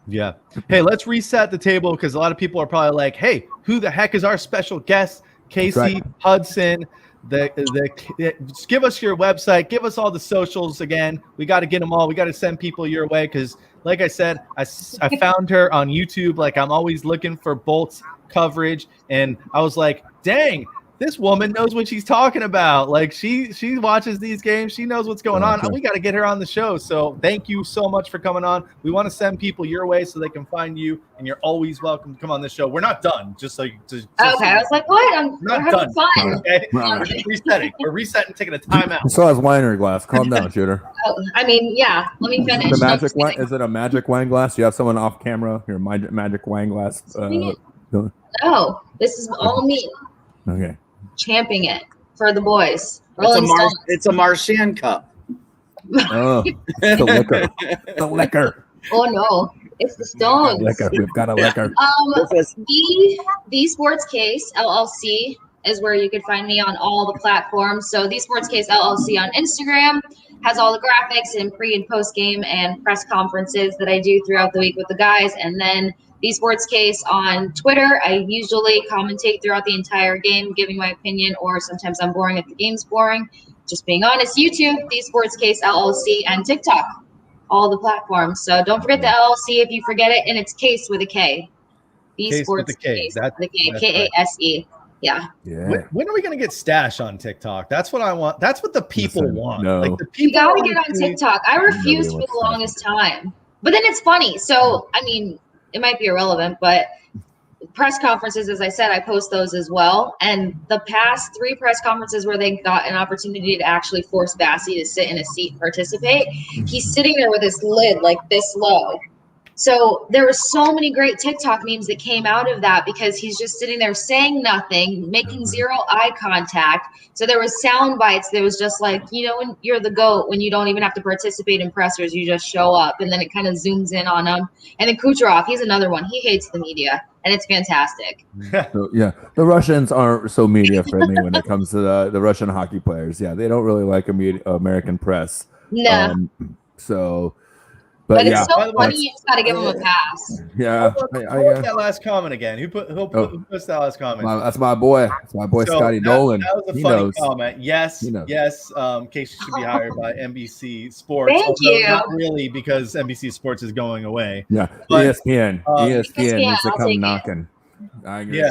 Yeah. Hey, let's reset the table because a lot of people are probably like, hey, who the heck is our special guest? Casey right. Hudson. Just give us your website. Give us all the socials again. We got to get them all. We got to send people your way because, like I said, I found her on YouTube. Like, I'm always looking for Bolts coverage. And I was like, dang, this woman knows what she's talking about. Like she watches these games. She knows what's going on. We got to get her on the show. So thank you so much for coming on. We want to send people your way so they can find you, and you're always welcome to come on the show. We're not done. Just so you. Okay, I was like, what? We're having done. fun. Okay, we're just resetting. We're resetting, taking a timeout. So has wine in her glass. Calm down, shooter. I mean, yeah. Let me finish. The magic wine? Is it a magic wine glass? You have someone off camera. Your magic wine glass. No, this is all me. Okay. Champing it for the boys. It's a Marchand cup. Oh, it's the liquor. The liquor. Oh no, it's the Stones. Liquor. We've got a liquor. The Sports Case LLC is where you could find me on all the platforms. So the Sports Case LLC on Instagram has all the graphics and pre and post game and press conferences that I do throughout the week with the guys, and then the Sports Case on Twitter. I usually commentate throughout the entire game, giving my opinion, or sometimes I'm boring if the game's boring. Just being honest. YouTube, the Sports Case LLC, and TikTok, all the platforms. So don't forget the LLC if you forget it, and it's Case with a K. The Case Sports with a K. Case with a K. K-A-S-E. Yeah. When are we gonna get Stash on TikTok? That's what I want. That's what the people want. No. Like the people. You gotta get on TikTok. I refused for the longest time, but then it's funny. So I mean, it might be irrelevant, but press conferences, as I said, I post those as well. And the past 3 press conferences where they got an opportunity to actually force Bassey to sit in a seat and participate, he's sitting there with his lid like this low. So there were so many great TikTok memes that came out of that because he's just sitting there saying nothing, making zero eye contact. So there was sound bites. There was just like, you know, when you're the GOAT, when you don't even have to participate in pressers, you just show up, and then it kind of zooms in on him. And then Kucherov, he's another one. He hates the media, and it's fantastic. So, yeah, the Russians aren't so media friendly when it comes to the Russian hockey players. Yeah, they don't really like American press. No. But it's yeah, so funny. You just got to give him a pass. Yeah. What was that last comment again? Who puts that last comment? That's my boy. That's my boy, Scotty Nolan. That was a funny comment. Yes. Casey should be hired by NBC Sports. Thank you. Not really, because NBC Sports is going away. Yeah. But, ESPN needs to come knocking. I agree. Yeah.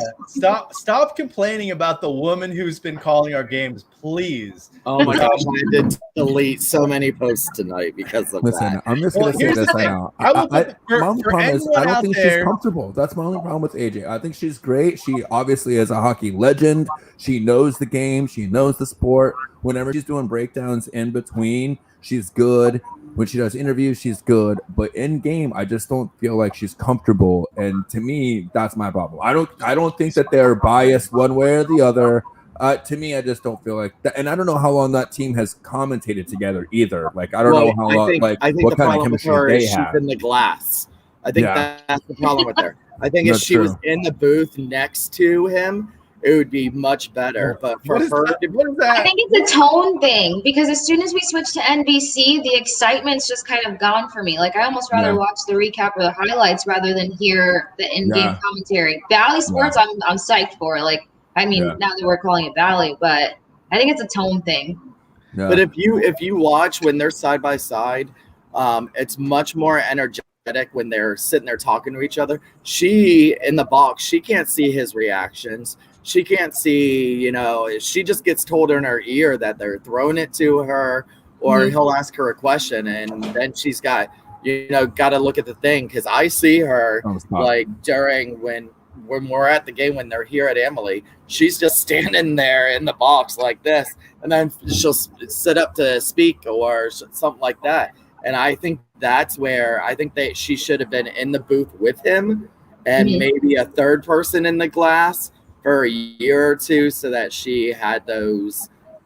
Stop complaining about the woman who's been calling our games, please. Oh my gosh, I did delete so many posts tonight because of that. I'm just gonna say this right now. My only problem is I don't think she's comfortable. That's my only problem with AJ. I think she's great. She obviously is a hockey legend. She knows the game. She knows the sport. Whenever she's doing breakdowns in between, she's good. When she does interviews, she's good, but in game, I just don't feel like she's comfortable. And to me, that's my problem. I don't think that they're biased one way or the other. To me, I just don't feel like that. And I don't know how long that team has commentated together either. Like, I don't know how long. I think what the kind of problem with chemistry her they is she's have. in the glass. I think that's the problem with her. I think if she was in the booth next to him, it would be much better. But for her, what is that? I think it's a tone thing because as soon as we switch to NBC, the excitement's just kind of gone for me. Like I almost rather watch the recap or the highlights rather than hear the in-game commentary. Bally Sports, I'm psyched for. Like, I mean, now that we're calling it Bally, but I think it's a tone thing. Yeah. But if you watch when they're side by side, it's much more energetic when they're sitting there talking to each other. She in the box, she can't see his reactions. She can't see, she just gets told in her ear that they're throwing it to her, or he'll ask her a question, and then she's got to look at the thing. Because I see her like during when we're at the game, when they're here at Emily, she's just standing there in the box like this, and then she'll sit up to speak or something like that. And I think that's where I think that she should have been in the booth with him, and maybe a third person in the glass for a year or two, so that she had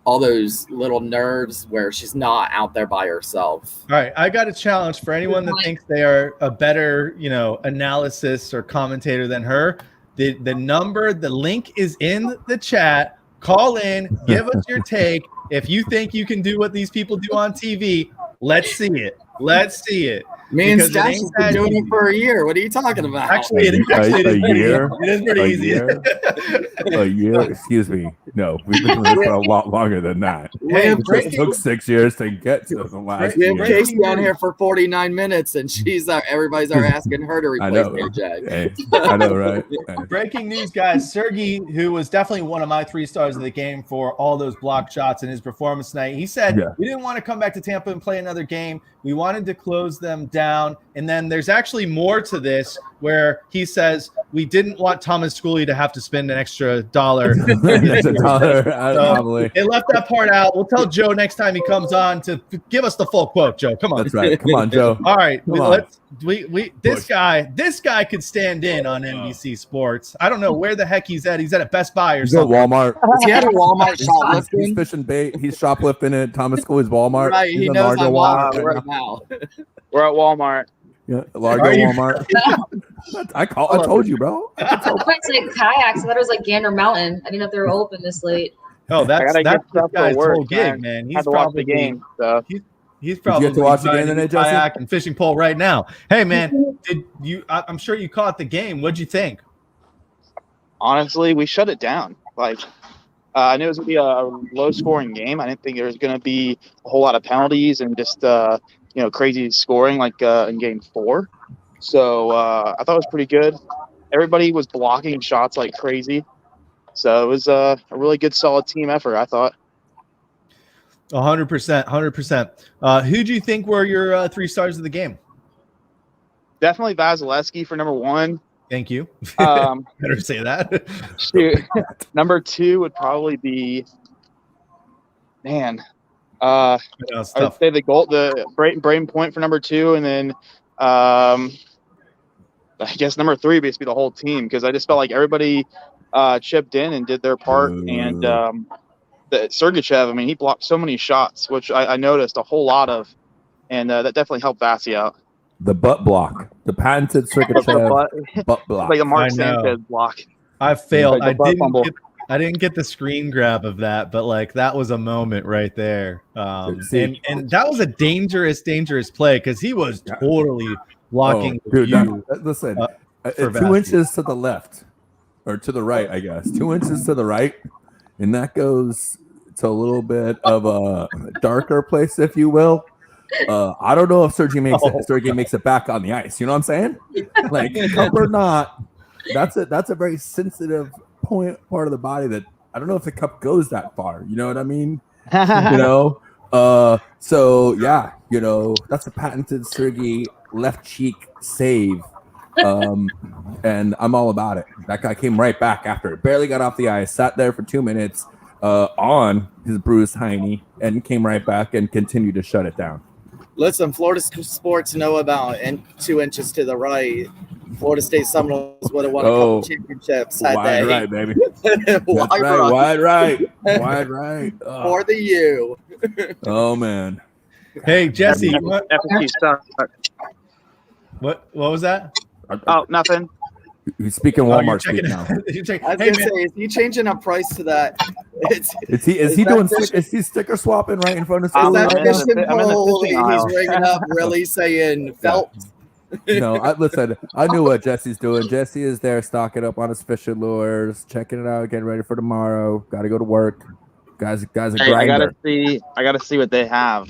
all those little nerves where she's not out there by herself. All right, I got a challenge for anyone that thinks they are a better, analysis or commentator than her. The link is in the chat. Call in, give us your take. If you think you can do what these people do on TV, Let's see it. Let's see it. Me and Because it Stash ain't has been that doing easy. it for a year. What are you talking about? Actually, it is pretty year? easy. It is pretty A easy. year? A year? Excuse me. No, we've been doing this for a lot longer than that. Hey, It just took 6 years to get to the last We have year. Casey on here for 49 minutes, and everybody's asking her to I replace know. AJ. Hey, I know, right? Hey. Breaking news, guys. Sergey, who was definitely one of my 3 stars of the game for all those block shots in his performance tonight, he said, we didn't want to come back to Tampa and play another game. We wanted to close them down. And then there's actually more to this where he says, we didn't want Thomas Schooley to have to spend an extra $1. So they left that part out. We'll tell Joe next time he comes on to give us the full quote, Joe. Come on. That's right. Come on, Joe. All right. This Push. guy could stand in on NBC Sports. I don't know where the heck he's at. He's at a Best Buy or He's at something. Walmart. Is he at a Walmart shoplifting? He's fishing bait. He's shoplifting at Thomas Schooley's Walmart. Right, He's he in knows Largo I'm Walmart right now. We're at Walmart. Yeah, Largo Walmart. I told you, bro. I went to kayaks. I thought it was like Gander Mountain. I didn't know if they were open this late. Oh, that's get this stuff guy's for work, whole gig, man. He's Had to watch probably the game. So. He's probably get to watch the game today, Jesse? kayak and fishing pole right now. Hey, man, I'm sure you caught the game. What'd you think? Honestly, we shut it down. Like, I knew it was gonna be a low-scoring game. I didn't think there was gonna be a whole lot of penalties and just crazy scoring like in Game 4. So I thought it was pretty good. Everybody was blocking shots like crazy. So it was a really good, solid team effort, I thought. 100%, 100%. Who do you think were your 3 stars of the game? Definitely Vasilevsky for number 1. Thank you. Better say that. Shoot. Number 2 would probably be, I would say the Braden Point for number 2, and then I guess number 3 basically the whole team, because I just felt like everybody chipped in and did their part. And Sergachev, I mean, he blocked so many shots, which I noticed a whole lot of, and that definitely helped Vasi out. The butt block, the patented Sergachev butt block, like a Mark Sanchez block. I failed. Like I didn't get the screen grab of that, but like that was a moment right there. And that was a dangerous play because he was totally blocking. Listen, 2 inches to the left or to the right, I guess. 2 inches to the right, and that goes to a little bit of a darker place, if you will. I don't know if Sergey makes it back on the ice. You know what I'm saying? Like, cup or not, that's a very sensitive part of the body that I don't know if the cup goes that far. You know what I mean? So yeah, that's a patented Sergey left cheek save. And I'm all about it. That guy came right back after it. Barely got off the ice, sat there for 2 minutes on his bruised hiney, and came right back and continued to shut it down. Listen, Florida sports know about 2 inches to the right. Florida State Seminoles would have won a couple championships. Wide right, baby. Wide right. For the U. Oh, man. Hey, Jesse. What was that? Oh, nothing. He's speaking Walmart speak now. I was gonna say, is he changing a price to that? Is he sticker swapping right in front of school? Right He's ringing up, really saying felt. Listen, I knew what Jesse's doing. Jesse is there stocking up on his fishing lures, checking it out, getting ready for tomorrow. Got to go to work. Guys, a grinder. I gotta see what they have.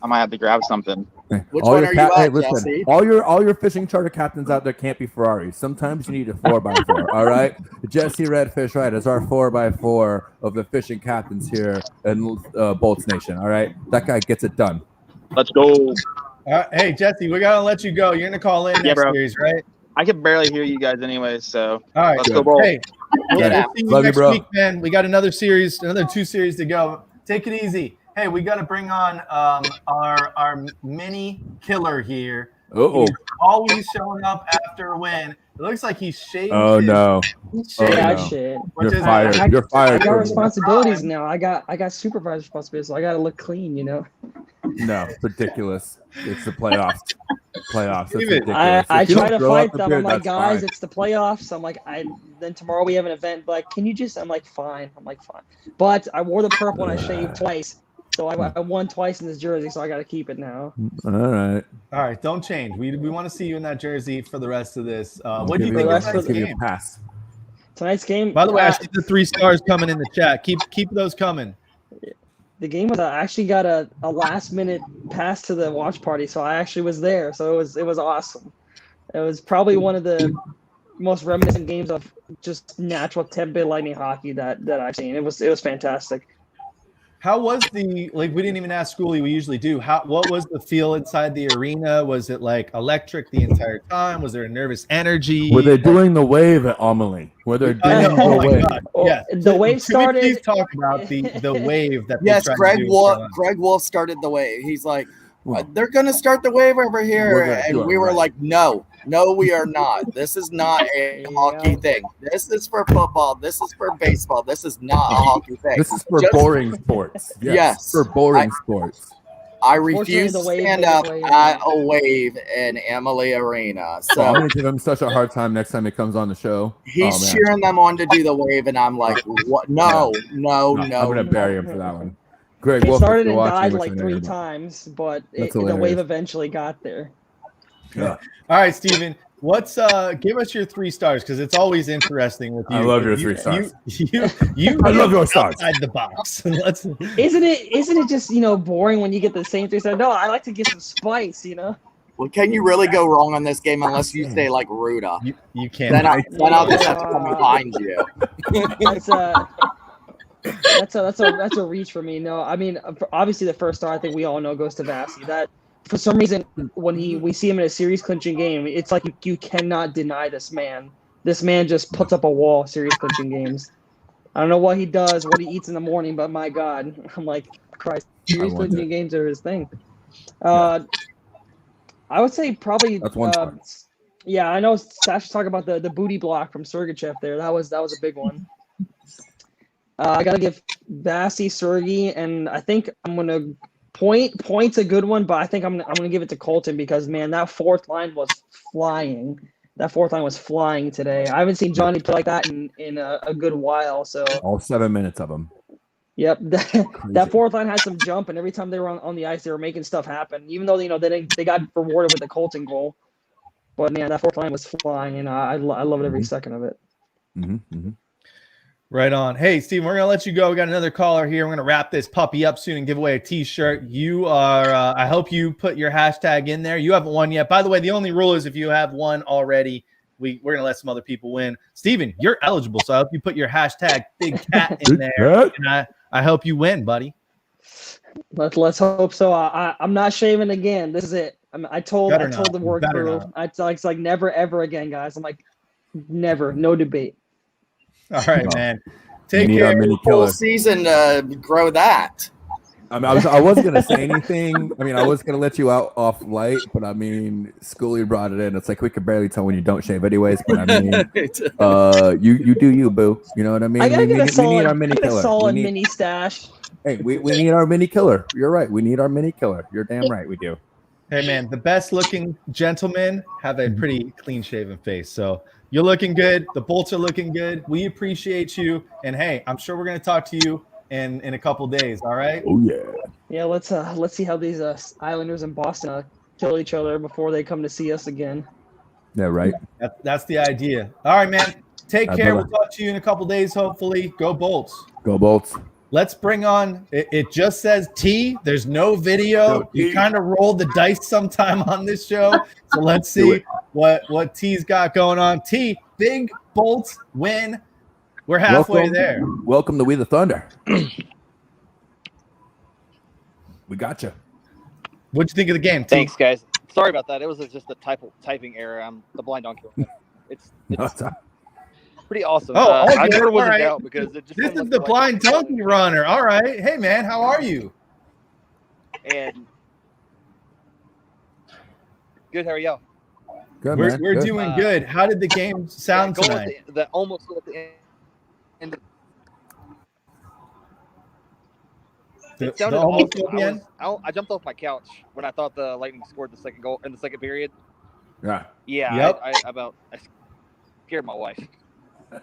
I might have to grab something. Which one are you at, listen, Jesse? all your fishing charter captains out there can't be Ferraris. Sometimes you need a 4x4. All right, Jesse Redfish, right, is our 4x4 of the fishing captains here in Bolts Nation. All right, that guy gets it done. Let's go. Hey, Jesse, we gotta let you go. You're gonna call in next series, right? I can barely hear you guys anyway, so all right, let's go roll. Hey, we'll see you Love next you, bro. week, man. We got another 2 series to go. Take it easy. Hey, we got to bring on our mini killer here. Uh-oh. He's always showing up after a win. It looks like he's shaved. Oh no! Shit. You're fired. You're fired. I got responsibilities now. I got supervisor responsibilities, so I got to look clean. No, ridiculous. It's the playoffs. It's ridiculous. I try to fight them. I'm like, guys, it's the playoffs. I'm like, then tomorrow we have an event. But can you just? I'm like, fine. But I wore the purple and I shaved twice. So I won twice in this jersey, so I got to keep it now. All right. All right, don't change. We want to see you in that jersey for the rest of this. What do Give you think you- of tonight's give you a game? pass. Tonight's game. By the way, I see the 3 stars coming in the chat. Keep those coming. The game was I actually got a last minute pass to the watch party, so I actually was there. So it was awesome. It was probably one of the most reminiscent games of just natural Tampa Bay Lightning hockey that I've seen. It was fantastic. How was we didn't even ask Schoolie, we usually do. What was the feel inside the arena? Was it like electric the entire time? Was there a nervous energy? Were they doing the wave at Amelie? Were they doing Oh the my wave? God. Yes. The wave Can we started. please talk about the wave that they Yes, tried Greg to do? Wolf started the wave. He's like, they're going to start the wave over We're here. gonna do And it, we were right. like, no, we are not. This is not a hockey thing. This is for football. This is for baseball. This is not a hockey thing. This is for Just- boring sports. Yes. For boring sports. I Fortunately, refuse the to wave stand made up its way at a wave in Emily Arena. So I'm So gonna give him such a hard time next time he comes on the show. he's Oh, man. cheering them on to do the wave, and I'm like, what? No. I'm gonna bury him for that one. Greg, It Wolf, if started you're and watching, died which like I know 3 you're not. times, but That's the wave hilarious. eventually got there. Yeah. All right, Steven. What's give us your 3 stars because it's always interesting with you. I love your You- 3 stars. You I love your think stars. outside the box. Let's Isn't it just boring when you get the same 3 stars? No, I like to get some spice. Well, can you really go wrong on this game unless you say like Ruda? you can't. Then I'll just have to come behind you. That's a reach for me. No, I mean obviously the first star I think we all know goes to Vasi. That for some reason when we see him in a series clinching game, it's like you cannot deny this man. This man just puts up a wall series clinching games. I don't know what he does, what he eats in the morning, but my God, I'm like Christ. Series clinching games are his thing. I would say probably. That's one star. Yeah, I know Sash talking about the booty block from Sergachev there. That was a big one. I gotta give Vasi, Sergey, and I think I'm gonna Point's a good one, but I think I'm gonna give it to Colton because man, that fourth line was flying. That fourth line was flying today. I haven't seen Johnny play like that in a good while. So All 7 minutes of them. yep, that fourth line had some jump, and every time they were on the ice, they were making stuff happen. Even though they got rewarded with the Colton goal, but man, that fourth line was flying, and I love it every second of it. Right on. Hey, Steve, we're going to let you go. We got another caller here. We're going to wrap this puppy up soon and give away a T-shirt. You are, I hope you put your hashtag in there. You haven't won yet. By the way, the only rule is if you have won already, we're going to let some other people win. Steven, you're eligible, so I hope you put your hashtag Big Cat in there. And I hope you win, buddy. Let's hope so. I'm not shaving again. This is it. I told the work Better crew. It's like never ever again, guys. I'm like never, no debate. All right, man. Take We need our care. mini Full killer. season to grow that. I mean, I wasn't gonna say anything. I mean, I was gonna let you out off light, but I mean, Schoolie brought it in. It's like we could barely tell when you don't shave, anyways. But I mean, you do you, boo. You know what I mean? I gotta we get a need our mini killer. solid mini stash. Hey, we need our mini killer. You're right. We need our mini killer. You're damn right. We do. Hey, man, the best-looking gentlemen have a pretty clean-shaven face. So you're looking good. The Bolts are looking good. We appreciate you. And, hey, I'm sure we're going to talk to you in a couple days, all right? Oh, yeah. Yeah, let's see how these Islanders in Boston kill each other before they come to see us again. Yeah, right. That's the idea. All right, man. Take Bye, care. brother. We'll talk to you in a couple days, hopefully. Go Bolts. Go Bolts. Let's bring on it just says T. There's no video. No, You T. kind of roll the dice sometime on this show. So let's see what T's got going on. T, big Bolts win. We're halfway there. Welcome to We the Thunder. We got you. What'd you think of the game, T? Thanks, guys. Sorry about that. It was just a typing error. I'm the blind donkey. It's pretty awesome. Oh, I good. never was All in right. doubt because it just This kinda is the looked blind like- donkey runner. All right. Hey, man, how are you? And good. How are y'all? Good, We're man. we're Good. doing good. How did the game sound Going tonight? at the almost at the end. It sounded almost awesome. at the end? I jumped off my couch when I thought the Lightning scored the second goal in the second period. Yeah. Yeah, Yep. I scared my wife.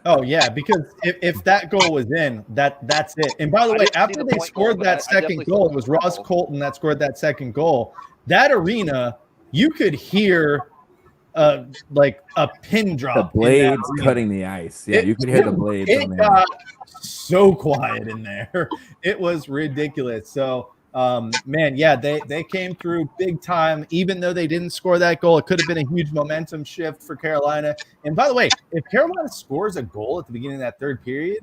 Oh yeah, because if that goal was in, that's it. And by the way, after they scored that second goal, it was Ross Colton that scored that second goal. That arena, you could hear like a pin The drop. blades cutting the ice. Yeah, you could hear the blades. It on there. got so quiet in there. It was ridiculous. So man, yeah, they came through big time. Even though they didn't score that goal, it could have been a huge momentum shift for Carolina. And by the way, if Carolina scores a goal at the beginning of that third period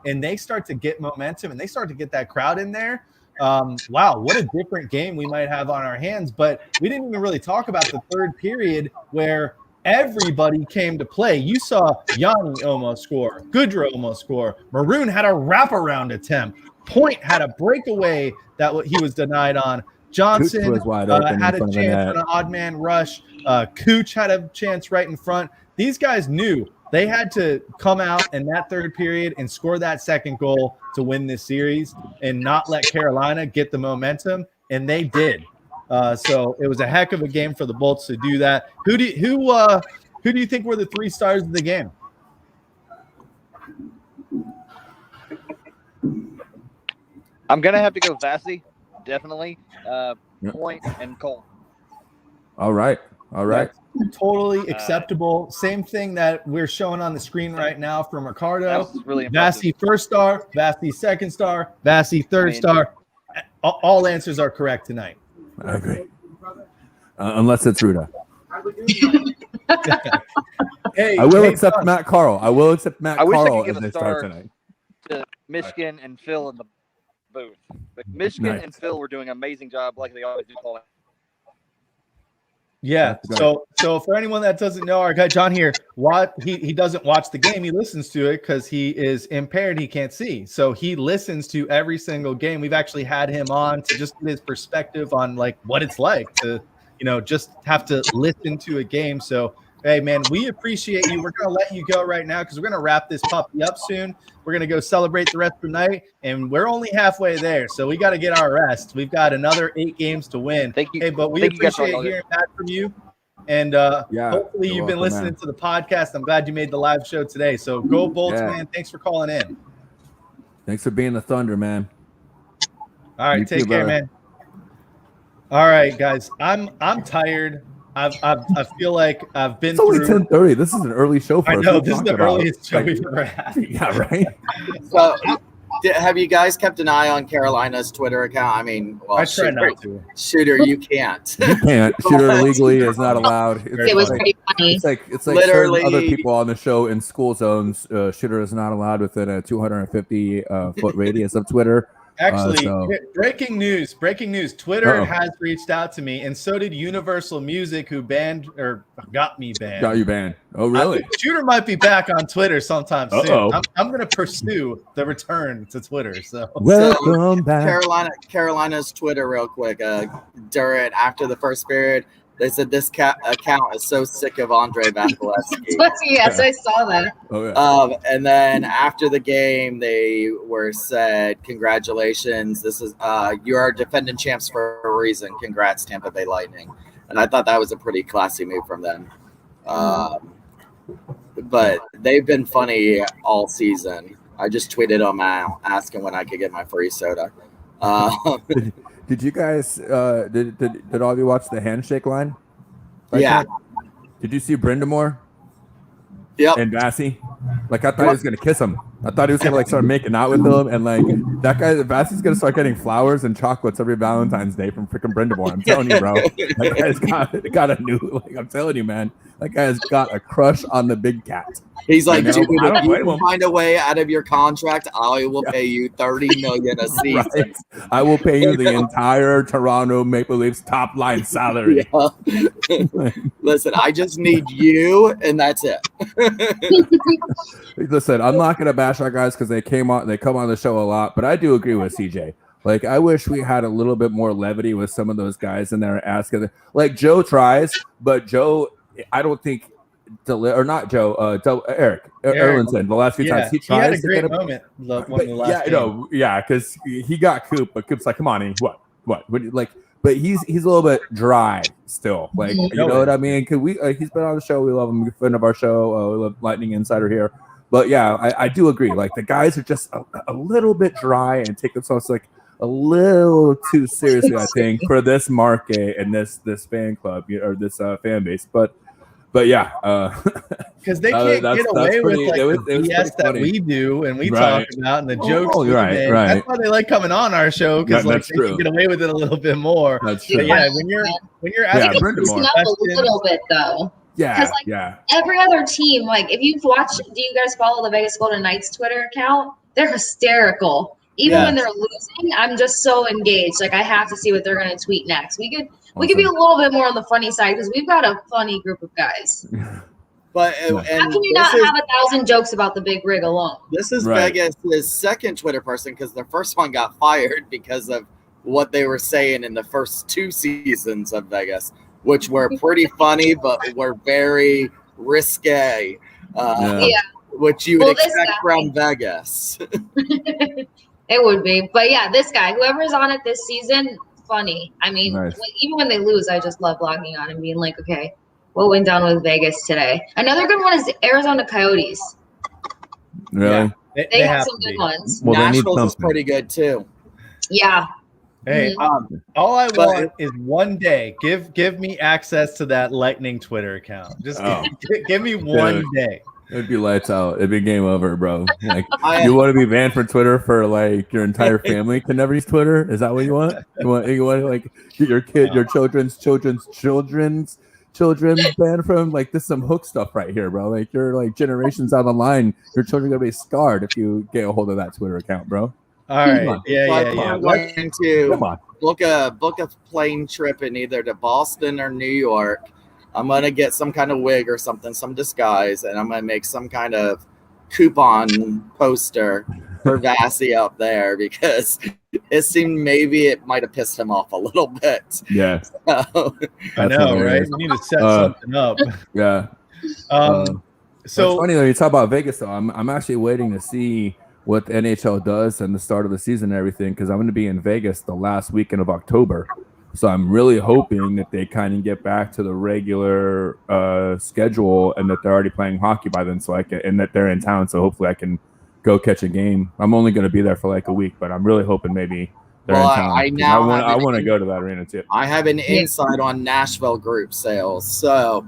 and they start to get momentum and they start to get that crowd in there, wow, what a different game we might have on our hands. But we didn't even really talk about the third period where everybody came to play. You saw Yanni almost score, Goodrow almost score, Maroon had a wraparound attempt, Point had a breakaway that he was denied on, Johnson was wide open had in a front of the chance net. on an odd man rush, Cooch had a chance right in front. These guys knew they had to come out in that third period and score that second goal to win this series and not let Carolina get the momentum, and they did. So it was a heck of a game for the Bolts to do that. Who do you think were the 3 stars of the game? I'm gonna have to go Vassy, definitely. Point and Cole. All right. That's totally acceptable. Same thing that we're showing on the screen right now from Ricardo. That's really impressive. Vassy first star, Vassy second star, Vassy third star. All answers are correct tonight. I agree. Unless it's Ruda. Hey, I will accept Matt Carl. I will accept Matt I wish I Carl could give as a they star start tonight. to Michigan and Phil in the booth. But Michigan Nice. and Phil were doing an amazing job, like they always do. Calling. Yeah. So for anyone that doesn't know, our guy John here, he doesn't watch the game. He listens to it because he is impaired. He can't see. So he listens to every single game. We've actually had him on to just get his perspective on like what it's like to, just have to listen to a game. So, hey man, we appreciate you. We're going to let you go right now because we're going to wrap this puppy up soon. We're going to go celebrate the rest of the night, and we're only halfway there. So we got to get our rest. We've got another 8 games to win. Thank you. Hey, but we appreciate hearing that from you. And hopefully you've been listening to the podcast. I'm glad you made the live show today. So go Bolts, man. Thanks for calling in. Thanks for being the Thunder, man. All right, take care, man. All right, guys. I'm tired. I feel like I've been It's only through 10:30. This is an early show for us. I know What this is the talking about? earliest show we've ever had. Yeah, right. So, have you guys kept an eye on Carolina's Twitter account? I mean, well, I try not to. Shooter, you can't. You can't. Shooter illegally is not allowed. It was pretty funny. It's like Literally- certain other people on the show in school zones. Shooter is not allowed within a 250 foot radius of Twitter. Actually, breaking news. Twitter Uh-oh. has reached out to me, and so did Universal Music, who got me banned. Got you banned. Oh, really? Shooter might be back on Twitter sometime soon. Uh-oh. I'm going to pursue the return to Twitter. So Welcome back. Carolina's Twitter, real quick. After the first period, they said this account is so sick of Andre Vasilevsky. Yes, I saw that. Oh, yeah. And then after the game, they were said, "Congratulations! This is you are defending champs for a reason. Congrats, Tampa Bay Lightning." And I thought that was a pretty classy move from them. But they've been funny all season. I just tweeted them out asking when I could get my free soda. Did you guys did all of you watch the handshake line? Yeah. Did you see Brindamore? Yep. And Vassy? Like I thought he was gonna kiss him. I thought he was gonna start making out with him, and that guy Vassy's gonna start getting flowers and chocolates every Valentine's Day from freaking Brindamore. I'm telling you, bro. That guy's got a new I'm telling you, man. That guy's got a crush on the big cat. He's like, dude, I don't if you blame can him. find a way out of your contract, I will pay you $30 million a season. Right. I will pay you the entire Toronto Maple Leafs top line salary. Yeah. Listen, I just need you, and that's it. Listen, I'm not gonna bash our guys because they come on the show a lot, but I do agree with CJ. Like, I wish we had a little bit more levity with some of those guys in there asking. Like Joe tries, but Joe, I don't think. Eric Erlinson. The last few times he tries. He had a to great get moment. The last game. Because he got Coop, but Coop's like, come on, what? But he's a little bit dry still. Like, you know what I mean? Cause he's been on the show. We love him. He's a friend of our show. We love Lightning Insider here. But yeah, I do agree. Like the guys are just a little bit dry and take themselves like a little too seriously, I think, for this market and this fan club or this fan base. But yeah, because they can't get away with like it was the BS that we do and we talk about and the jokes. Right. That's why they like coming on our show, because like they can get away with it a little bit more. That's true. But yeah, when you're asking loosen up a little bit though. Yeah, like every other team, like if you've watched, do you guys follow the Vegas Golden Knights Twitter account? They're hysterical. Even when they're losing, I'm just so engaged. Like I have to see what they're going to tweet next. We could be a little bit more on the funny side because we've got a funny group of guys. But how can you not have 1,000 jokes about the big rig alone? This is Vegas' second Twitter person because their first one got fired because of what they were saying in the first 2 seasons of Vegas, which were pretty funny, but were very risque. Which you would expect from Vegas. It would be. But yeah, this guy, whoever's on it this season, funny. I mean, even when they lose, I just love logging on and being like, okay, what went down with Vegas today? Another good one is the Arizona Coyotes. Really? Yeah. They have some good ones. Well, Nashville's is pretty good too. Yeah. Hey, all I want is one day. Give me access to that Lightning Twitter account. Just give me one day. It'd be lights out. It'd be game over, bro. Like you want to be banned from Twitter for like your entire family can never use Twitter? Is that what you want? You want to like get your kid, your children's banned from like this? Some hook stuff right here, bro. Like you're like generations down the line, your children are gonna be scarred if you get a hold of that Twitter account, bro. All right, I'm going to book a plane trip in either to Boston or New York. I'm going to get some kind of wig or something, some disguise, and I'm going to make some kind of coupon poster for Vassy up there because it seemed maybe it might have pissed him off a little bit. Yeah. So, I know, right? We need to set something up. Yeah. So it's funny when you talk about Vegas, though. I'm actually waiting to see what the NHL does and the start of the season and everything because I'm going to be in Vegas the last weekend of October. So I'm really hoping that they kind of get back to the regular schedule and that they're already playing hockey by then, and that they're in town. So hopefully I can go catch a game. I'm only going to be there for like a week, but I'm really hoping maybe they're in town. I want to go to that arena too. I have an insight on Nashville group sales, so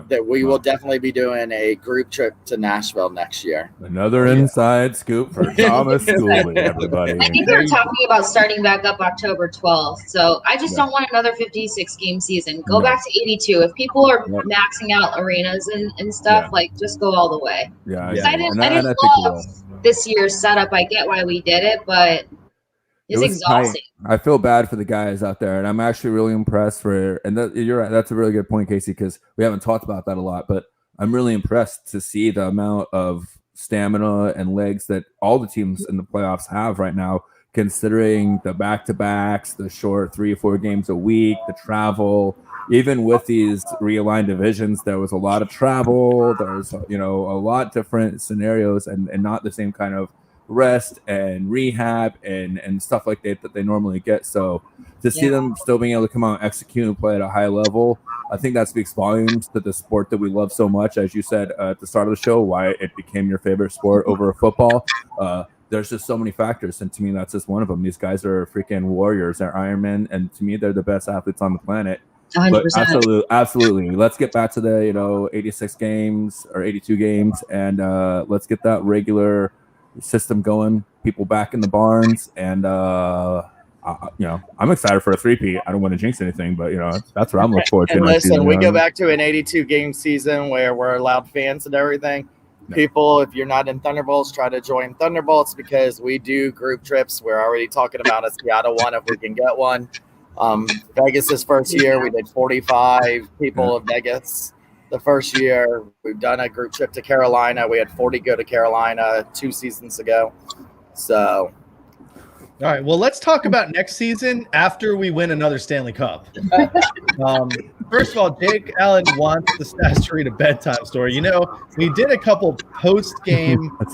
that we will definitely be doing a group trip to Nashville next year. Another inside scoop for Thomas Schooley, everybody. I think they're talking about starting back up October 12th. So I just don't want another 56 game season. Go back to 82. If people are maxing out arenas and stuff, like just go all the way. Yeah. I didn't love this year's setup. I get why we did it, but it's exhausting. I feel bad for the guys out there, and I'm actually really impressed you're right. That's a really good point, Casey, because we haven't talked about that a lot, but I'm really impressed to see the amount of stamina and legs that all the teams in the playoffs have right now, considering the back-to-backs, the short 3 or 4 games a week, the travel. Even with these realigned divisions, there was a lot of travel. There's a lot different scenarios and not the same kind of rest and rehab and stuff like that they normally get. So to see them still being able to come out and execute and play at a high level, I think that speaks volumes to the sport that we love so much. As you said at the start of the show, why it became your favorite sport over football. There's just so many factors, and to me that's just one of them. These guys are freaking warriors. They're Ironmen, and to me they're the best athletes on the planet. 100%. But absolutely. Let's get back to the 86 games or 82 games, and let's get that regular system going, people back in the barns, and I'm excited for a 3-peat. I don't want to jinx anything, but that's what I'm looking forward to. And listen, we go back to an 82 game season where we're allowed fans and everything. People, if you're not in Thunderbolts, try to join Thunderbolts because we do group trips. We're already talking about a Seattle one if we can get one. Vegas's first year, we did 45 people of Vegas. The first year, we've done a group trip to Carolina. We had 40 go to Carolina 2 seasons ago. So, all right. Well, let's talk about next season after we win another Stanley Cup. First of all, Jake Allen wants the Stats to read a bedtime story. We did a couple post-game, what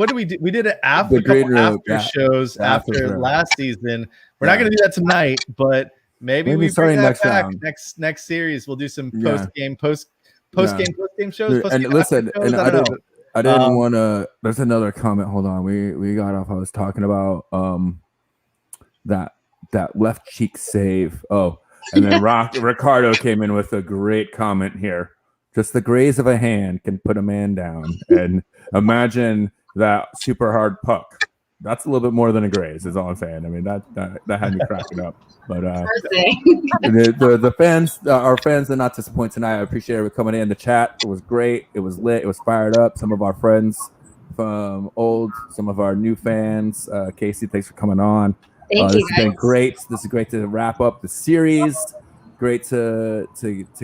did we do? We did a couple after shows after last season. We're not going to do that tonight, but maybe we bring that back next series. We'll do some post-game shows. And listen, I didn't want to. There's another comment. Hold on. We got off. I was talking about that left cheek save. Oh, and then Ricardo came in with a great comment here. Just the graze of a hand can put a man down. And imagine that super hard puck. That's a little bit more than a graze, is all I'm saying. I mean, that had me cracking up. But the fans, our fans, did not disappoint tonight. I appreciate everyone coming in. The chat, it was great. It was lit. It was fired up. Some of our friends from old, some of our new fans. Casey, thanks for coming on. Thank This you, has been guys. great. This is great to wrap up the series. Great to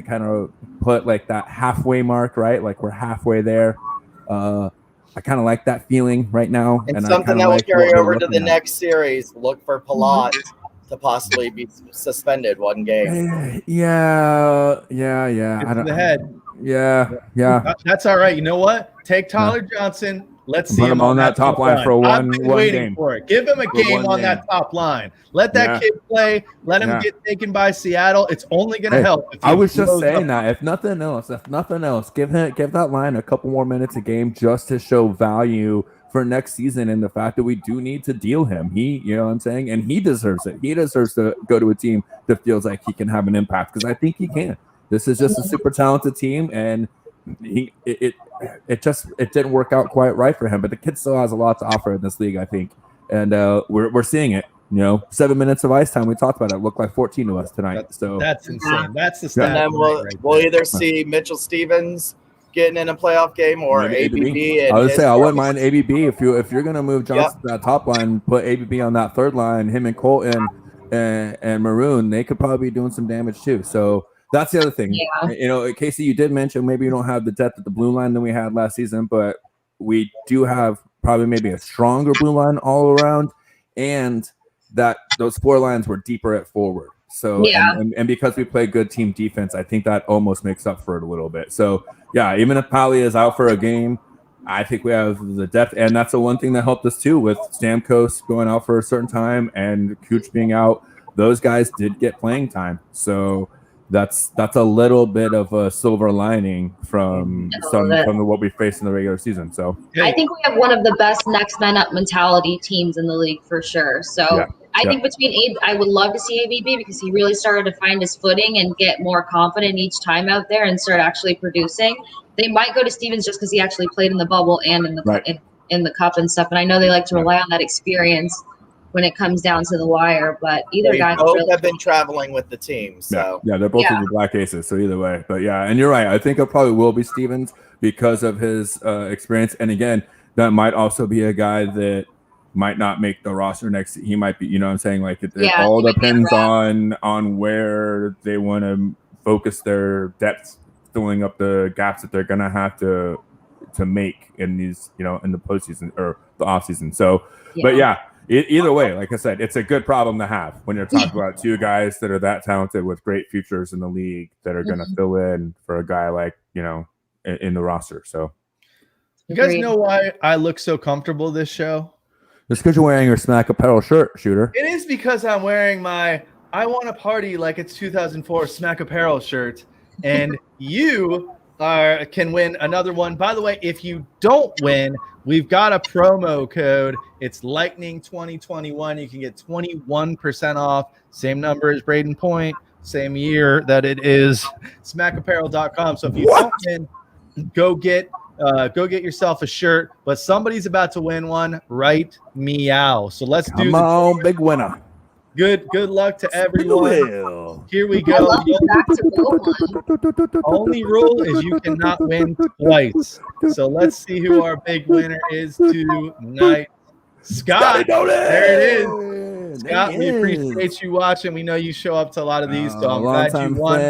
kind of put like that halfway mark, right? Like we're halfway there. I kind of like that feeling right now. And I something kinda that will like carry what we're over to looking the at. next series. Look for Palat to possibly be suspended one game. Yeah. I don't. The head. Yeah. That's all right. You know what? Take Tyler Johnson. Let's see Put him on that top line for I've one been waiting game. for it. Give him a For game one on that top line. Let that kid play. Let him get taken by Seattle. It's only going to help. If I he was just blows saying up. that if nothing else, give that line a couple more minutes a game just to show value for next season and the fact that we do need to deal him. You know what I'm saying? And he deserves it. He deserves to go to a team that feels like he can have an impact because I think he can. This is just a super talented team, and it didn't work out quite right for him. But the kid still has a lot to offer in this league, I think, and we're seeing it. 7 minutes of ice time. We talked about it. Looked like 14 to us tonight. So that's insane. That's the stat. And then we'll either see Mitchell Stevens getting in a playoff game or ABB. I would say I wouldn't mind ABB if you're gonna move Johnson to that top line, put ABB on that third line. Him and Colton and Maroon, they could probably be doing some damage too. So that's the other thing. Yeah. Casey, you did mention maybe you don't have the depth at the blue line than we had last season, but we do have probably maybe a stronger blue line all around, and that those four lines were deeper at forward. So and because we play good team defense, I think that almost makes up for it a little bit. So yeah, even if Pally is out for a game, I think we have the depth, and that's the one thing that helped us too with Stamkos going out for a certain time and Cooch being out. Those guys did get playing time, so that's a little bit of a silver lining from what we faced in the regular season. So I think we have one of the best next man up mentality teams in the league for sure. So I think between Abe, I would love to see ABB because he really started to find his footing and get more confident each time out there and start actually producing. They might go to Stevens just because he actually played in the bubble and in the in the cup and stuff. And I know they like to rely on that experience when it comes down to the wire. But either guy both have been traveling with the team. So they're both in the Black Aces. So either way, but and you're right. I think it probably will be Stevens because of his experience. And again, that might also be a guy that might not make the roster next. He might be, you know what I'm saying? Like it all depends on where they want to focus their depth, filling up the gaps that they're gonna have to make in these, in the postseason or the offseason. So, but either way, like I said, it's a good problem to have when you're talking about two guys that are that talented with great futures in the league that are gonna fill in for a guy like in the roster. So, you guys know why I look so comfortable this show? It's because you're wearing your Smack Apparel shirt, Shooter. It is because I'm wearing my I Want to Party Like It's 2004 Smack Apparel shirt, and you can win another one. By the way, if you don't win, we've got a promo code. It's Lightning 2021. You can get 21% off. Same number as Braden Point, same year that it is smackapparel.com. So if you don't win, go get yourself a shirt, but somebody's about to win one right meow. So let's do Come on, big winner. Good luck to everyone. Here we go. Only rule is you cannot win twice. So let's see who our big winner is tonight. Scott. There it is. Scott, we appreciate you watching. We know you show up to a lot of these, so I'm glad you won.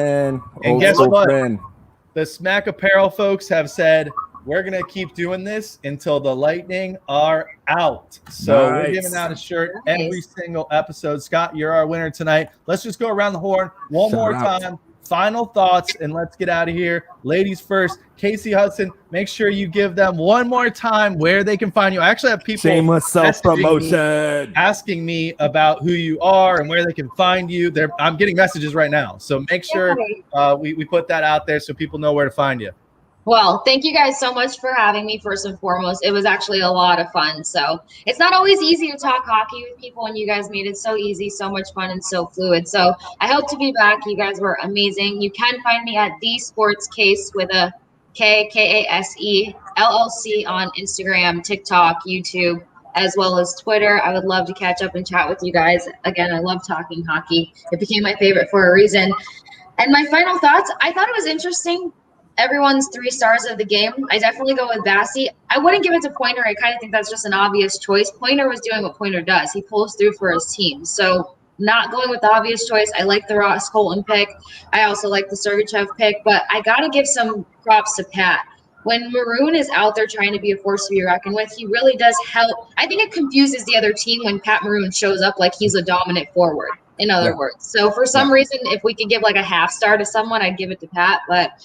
And guess what? The Smack Apparel folks have said we're going to keep doing this until the Lightning are out. So we're giving out a shirt every single episode. Scott, you're our winner tonight. Let's just go around the horn one more time. Final thoughts, and let's get out of here. Ladies first. Casey Hudson, make sure you give them one more time where they can find you. I actually have people shameless self-promotion asking me about who you are and where they can find you. I'm getting messages right now. So make sure we put that out there so people know where to find you. Well, thank you guys so much for having me, first and foremost. It was actually a lot of fun. So it's not always easy to talk hockey with people, and you guys made it so easy, so much fun, and so fluid. So I hope to be back. You guys were amazing. You can find me at The Sports Case with a Kase LLC on Instagram, TikTok, YouTube, as well as Twitter. I would love to catch up and chat with you guys. Again, I love talking hockey. It became my favorite for a reason. And my final thoughts, I thought it was interesting. Everyone's 3 stars of the game. I definitely go with Bassey. I wouldn't give it to Pointer. I kind of think that's just an obvious choice. Pointer was doing what Pointer does. He pulls through for his team. So not going with the obvious choice. I like the Ross Colton pick. I also like the Sergachev pick, but I got to give some props to Pat. When Maroon is out there trying to be a force to be reckoned with, he really does help. I think it confuses the other team when Pat Maroon shows up like he's a dominant forward, in other words. So for some reason, if we could give like a half star to someone, I'd give it to Pat. But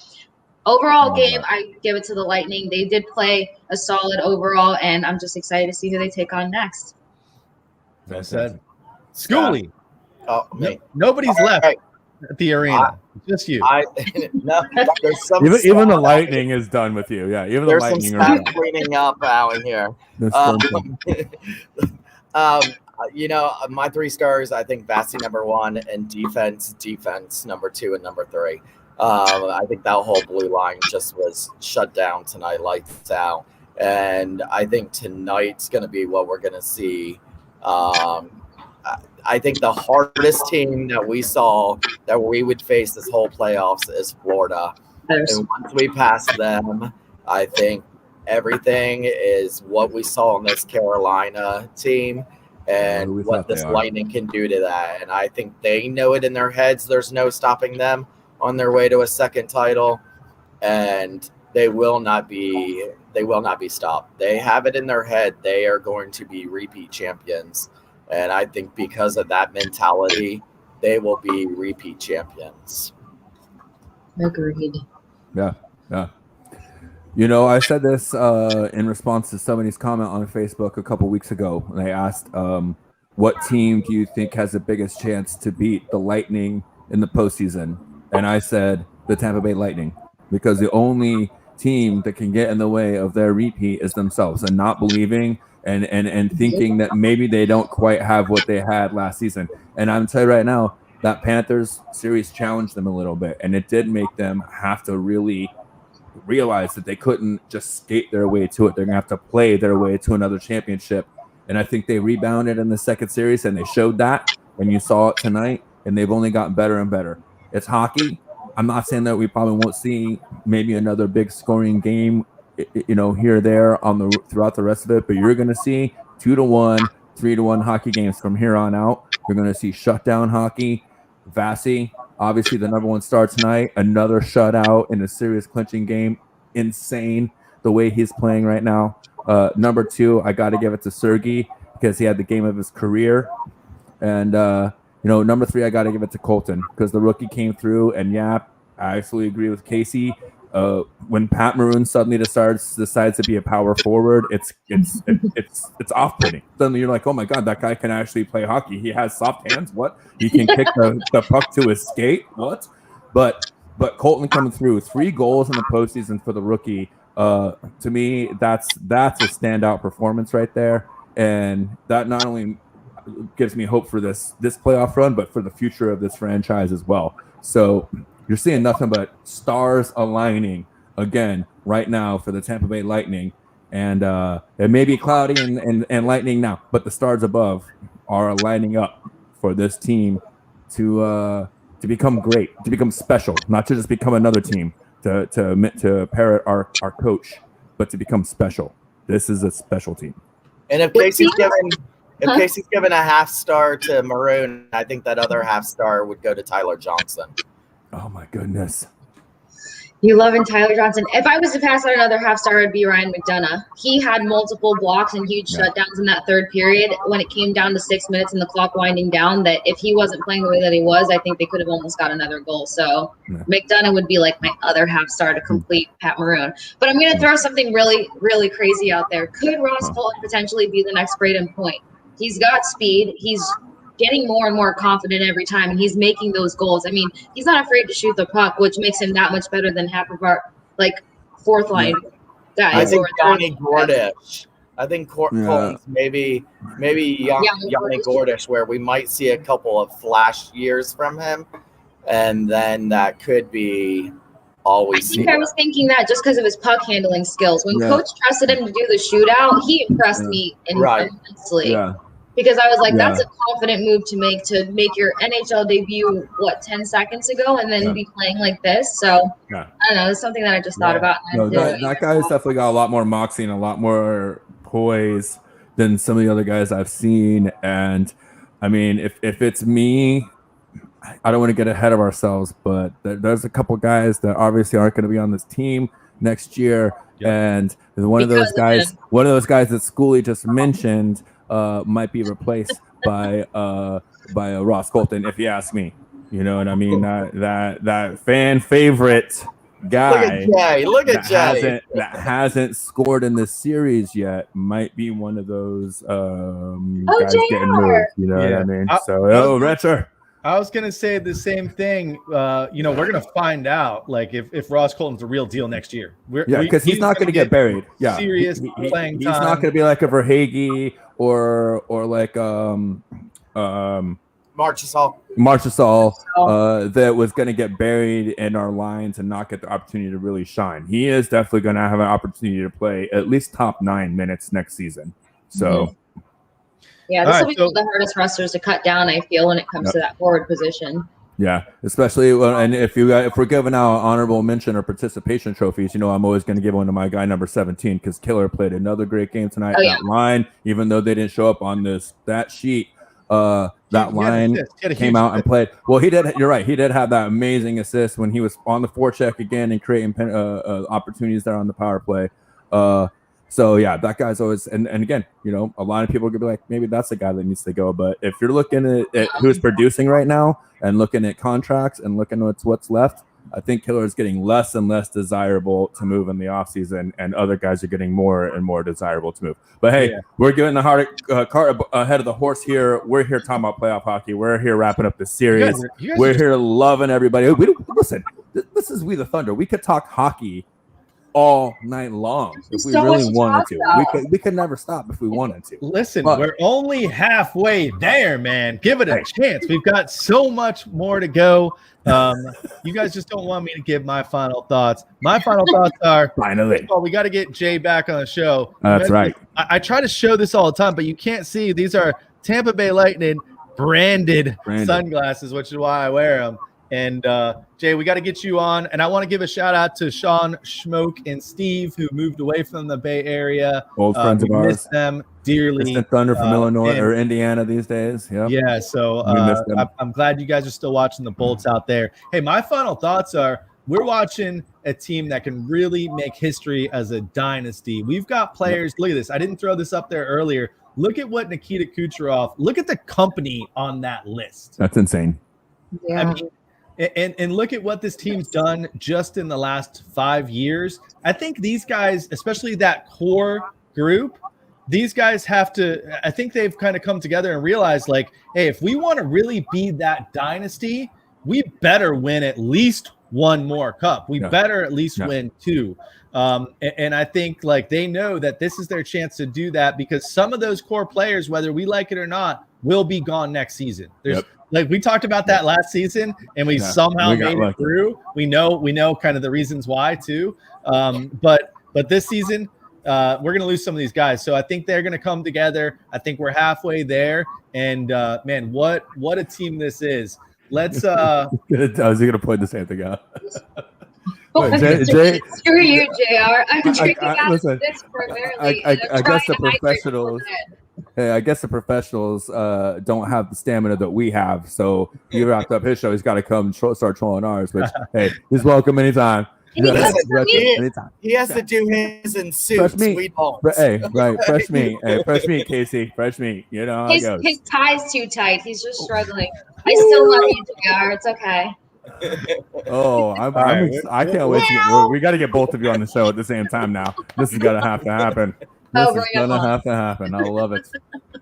overall game, I give it to the Lightning. They did play a solid overall, and I'm just excited to see who they take on next. Well said. Schoolie. Oh, me. Nobody's left at the arena. Just you. No, there's some Even the Lightning is done with you. Yeah, even there's the Lightning some are stuff cleaning up out in here. You know, my 3 stars, I think Bassey number 1 and defense number 2 and number 3. I think that whole blue line just was shut down tonight, lights out. And I think tonight's going to be what we're going to see. I think the hardest team that we saw that we would face this whole playoffs is Florida. And once we pass them, I think everything is what we saw on this Carolina team and what this Lightning can do to that. And I think they know it in their heads. There's no stopping them on their way to a second title, and they will not be stopped. They have it in their head. They are going to be repeat champions. And I think because of that mentality, they will be repeat champions. Agreed. Yeah. You know, I said this in response to somebody's comment on Facebook a couple weeks ago. They asked, what team do you think has the biggest chance to beat the Lightning in the postseason? And I said the Tampa Bay Lightning, because the only team that can get in the way of their repeat is themselves, and not believing and thinking that maybe they don't quite have what they had last season. And I'm telling you right now, that Panthers series challenged them a little bit, and it did make them have to really realize that they couldn't just skate their way to it. They're going to have to play their way to another championship. And I think they rebounded in the second series, and they showed that, and you saw it tonight, and they've only gotten better and better. It's hockey. I'm not saying that we probably won't see maybe another big scoring game, you know, here or there throughout the rest of it, but you're going to see 2-1, 3-1 hockey games from here on out. You're going to see shutdown hockey. Bassey, obviously the number 1 star tonight, another shutout in a serious clinching game. Insane the way he's playing right now. Number 2, I got to give it to Sergei because he had the game of his career. And, you know, number 3, I got to give it to Colton because the rookie came through. And yeah, I absolutely agree with Casey. When Pat Maroon suddenly decides to be a power forward, it's off-putting. Suddenly you're like, oh my god, that guy can actually play hockey. He has soft hands. What? He can kick the puck to his skate. What? But Colton coming through, 3 goals in the postseason for the rookie. To me, that's a standout performance right there, and that not only gives me hope for this playoff run, but for the future of this franchise as well. So you're seeing nothing but stars aligning again right now for the Tampa Bay Lightning. And it may be cloudy and lightning now, but the stars above are lining up for this team to become great, to become special, not to just become another team, to parrot our coach, but to become special. This is a special team. And if Casey's given a half star to Maroon, I think that other half star would go to Tyler Johnson. Oh my goodness. You loving Tyler Johnson. If I was to pass out another half star, it'd be Ryan McDonough. He had multiple blocks and huge shutdowns in that third period when it came down to 6 minutes and the clock winding down, that if he wasn't playing the way that he was, I think they could have almost got another goal. So McDonough would be like my other half star to complete Pat Maroon. But I'm going to throw something really, really crazy out there. Could Ross Colton potentially be the next Braden Point? He's got speed. He's getting more and more confident every time, and he's making those goals. I mean, he's not afraid to shoot the puck, which makes him that much better than half of our fourth line I guys. think or Yanni third- Gordish. I think Colton's maybe Yanni Gordish, where we might see a couple of flash years from him, and then that could be all we I see. think I was thinking that just because of his puck handling skills. When Yeah. Coach trusted him to do the shootout, he impressed me immensely. Yeah. Because I was like, Yeah. that's a confident move to make your NHL debut 10 seconds ago, and then Yeah. be playing like this. So Yeah. I don't know. It's something that I just thought about. And I No, didn't that guy's definitely got a lot more moxie and a lot more poise than some of the other guys I've seen. And I mean, if it's me, I don't want to get ahead of ourselves, but there's a couple guys that obviously aren't going to be on this team next year. And one of those guys that Schooley just mentioned might be replaced by Ross Colton, if you ask me. You know what I mean? That fan favorite guy. Look at Jay. That hasn't scored in this series yet might be one of those guys getting moved. You know what I mean? Retcher. I was gonna say the same thing. We're gonna find out if Ross Colton's the real deal next year. Because he's not gonna get buried. Yeah, serious playing he's time. not gonna be like a Verhaeghe or like Marchessault that was gonna get buried in our lines and not get the opportunity to really shine. He is definitely gonna have an opportunity to play at least top 9 minutes next season. So. Yeah, this will be one of the hardest wrestlers to cut down, I feel, when it comes to that forward position. Yeah, especially and if we're giving out honorable mention or participation trophies, I'm always going to give one to my guy number 17 because Killer played another great game tonight. That line, even though they didn't show up on that sheet, that line came out and played. Well, he did. You're right. He did have that amazing assist when he was on the forecheck again and creating opportunities there on the power play. So yeah, that guy's always and again, a lot of people are gonna be like, maybe that's the guy that needs to go. But if you're looking at who's producing right now and looking at contracts and looking at what's left, I think Killer is getting less and less desirable to move in the offseason, and other guys are getting more and more desirable to move. But hey, we're getting the cart ahead of the horse here. We're here talking about playoff hockey. We're here wrapping up the series. We're here loving everybody. Listen, this is We the Thunder. We could talk hockey all night long if we really wanted to. We could never stop if we wanted to. Listen, we're only halfway there, man. Give it a chance. We've got so much more to go. You guys just don't want me to give my final thoughts. My final thoughts are finally. Well, we got to get Jay back on the show. That's right. I try to show this all the time, but you can't see. These are Tampa Bay Lightning branded sunglasses, which is why I wear them. And Jay, we got to get you on. And I want to give a shout out to Sean, Schmoke, and Steve, who moved away from the Bay Area. Old friends of ours. Miss them dearly. Distant Thunder from Illinois or Indiana these days. Yep. Yeah. So I'm glad you guys are still watching the Bolts out there. Hey, my final thoughts are we're watching a team that can really make history as a dynasty. We've got players. Look at this. I didn't throw this up there earlier. Look at what Nikita Kucherov. Look at the company on that list. That's insane. Yeah. I mean, and look at what this team's done just in the last 5 years. I think these guys, especially that core group, these guys have to, I think they've kind of come together and realized hey, if we want to really be that dynasty, we better win at least one more cup. We better at least win 2. And I think they know that this is their chance to do that because some of those core players, whether we like it or not, will be gone next season. There's we talked about that last season and we somehow made it through. We know kind of the reasons why too. But this season, we're going to lose some of these guys. So I think they're going to come together. I think we're halfway there. And man, what a team this is. Let's I was going to point the same thing out. Jay, screw you, JR. I'm drinking out of this primarily. I guess the professionals. Hey, I guess the professionals don't have the stamina that we have. So he wrapped up his show. He's got to come start trolling ours. Which hey, he's welcome anytime. He has to do his in suits. Sweet balls. Hey, right, fresh meat. Hey, fresh meat, Casey. Fresh meat. You know how it goes. His tie's too tight. He's just struggling. I still love you, JR. It's okay. Oh, I can't wait to get. We got to get both of you on the show at the same time now. This is gonna have to happen. This is gonna have to happen. I love it.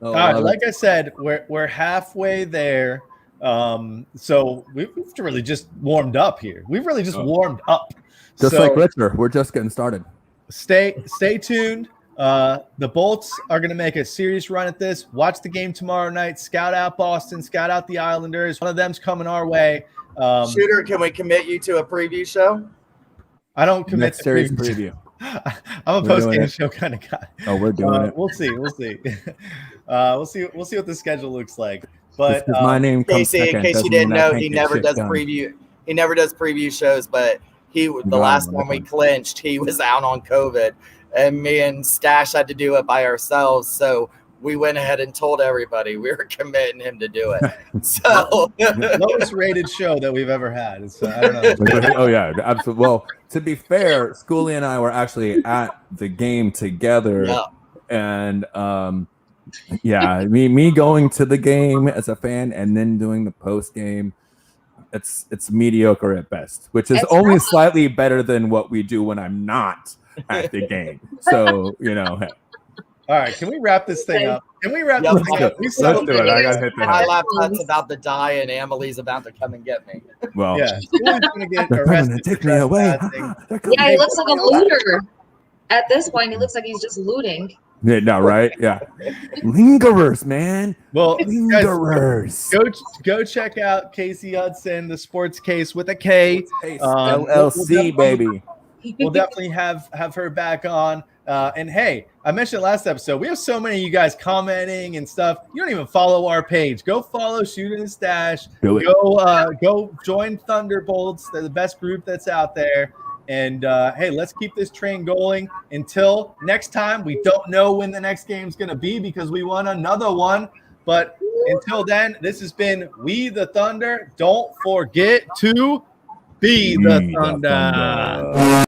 All right, like I said, we're halfway there. So we've really just warmed up here. We've really just warmed up. Just So- like Richter, we're just getting started. Stay tuned. The Bolts are going to make a serious run at this. Watch the game tomorrow night. Scout out Boston. Scout out the Islanders. One of them's coming our way. Shooter, can we commit you to a preview show? I don't commit Next to series preview. I'm a We're post doing game it. show kind of guy. Oh, we're doing it. We'll see. We'll see what the schedule looks like. But Just 'cause my name comes Casey, in second case you doesn't didn't mean I know, can't he get never shit does done. preview. He never does preview shows, but the last one we clinched, he was out on COVID, and me and Stash had to do it by ourselves. So we went ahead and told everybody we were committing him to do it. So lowest rated show that we've ever had. It's, I don't know. Oh yeah, absolutely. Well, to be fair, Schoolie and I were actually at the game together, Yeah. and yeah, me going to the game as a fan and then doing the post game, it's mediocre at best, which is It's only not- slightly better than what we do when I'm not at the game. So All right, can we wrap this thing up? Can we wrap Yep. this thing up? We Let's settled do it. I gotta hit the my head. laptop's about to die, and Emily's about to come and get me. Well, Yeah, Schoolie's gonna get they're coming to arrested. take for me away. trespassing. They're coming. Yeah, he looks like a looter. At this point, he looks like he's just looting. Yeah, no, right? Yeah, lingerers, man. Well, guys, Lingerers. go check out Casey Hudson, the Sports Case with a K. LLC, baby. We'll definitely have her back on. And hey, I mentioned last episode, we have so many of you guys commenting and stuff. You don't even follow our page. Go follow Shooter and Stash. Do it. Go join Thunderbolts. They're the best group that's out there. And hey, let's keep this train going until next time. We don't know when the next game's going to be because we won another one. But until then, this has been We the Thunder. Don't forget to be the Thunder.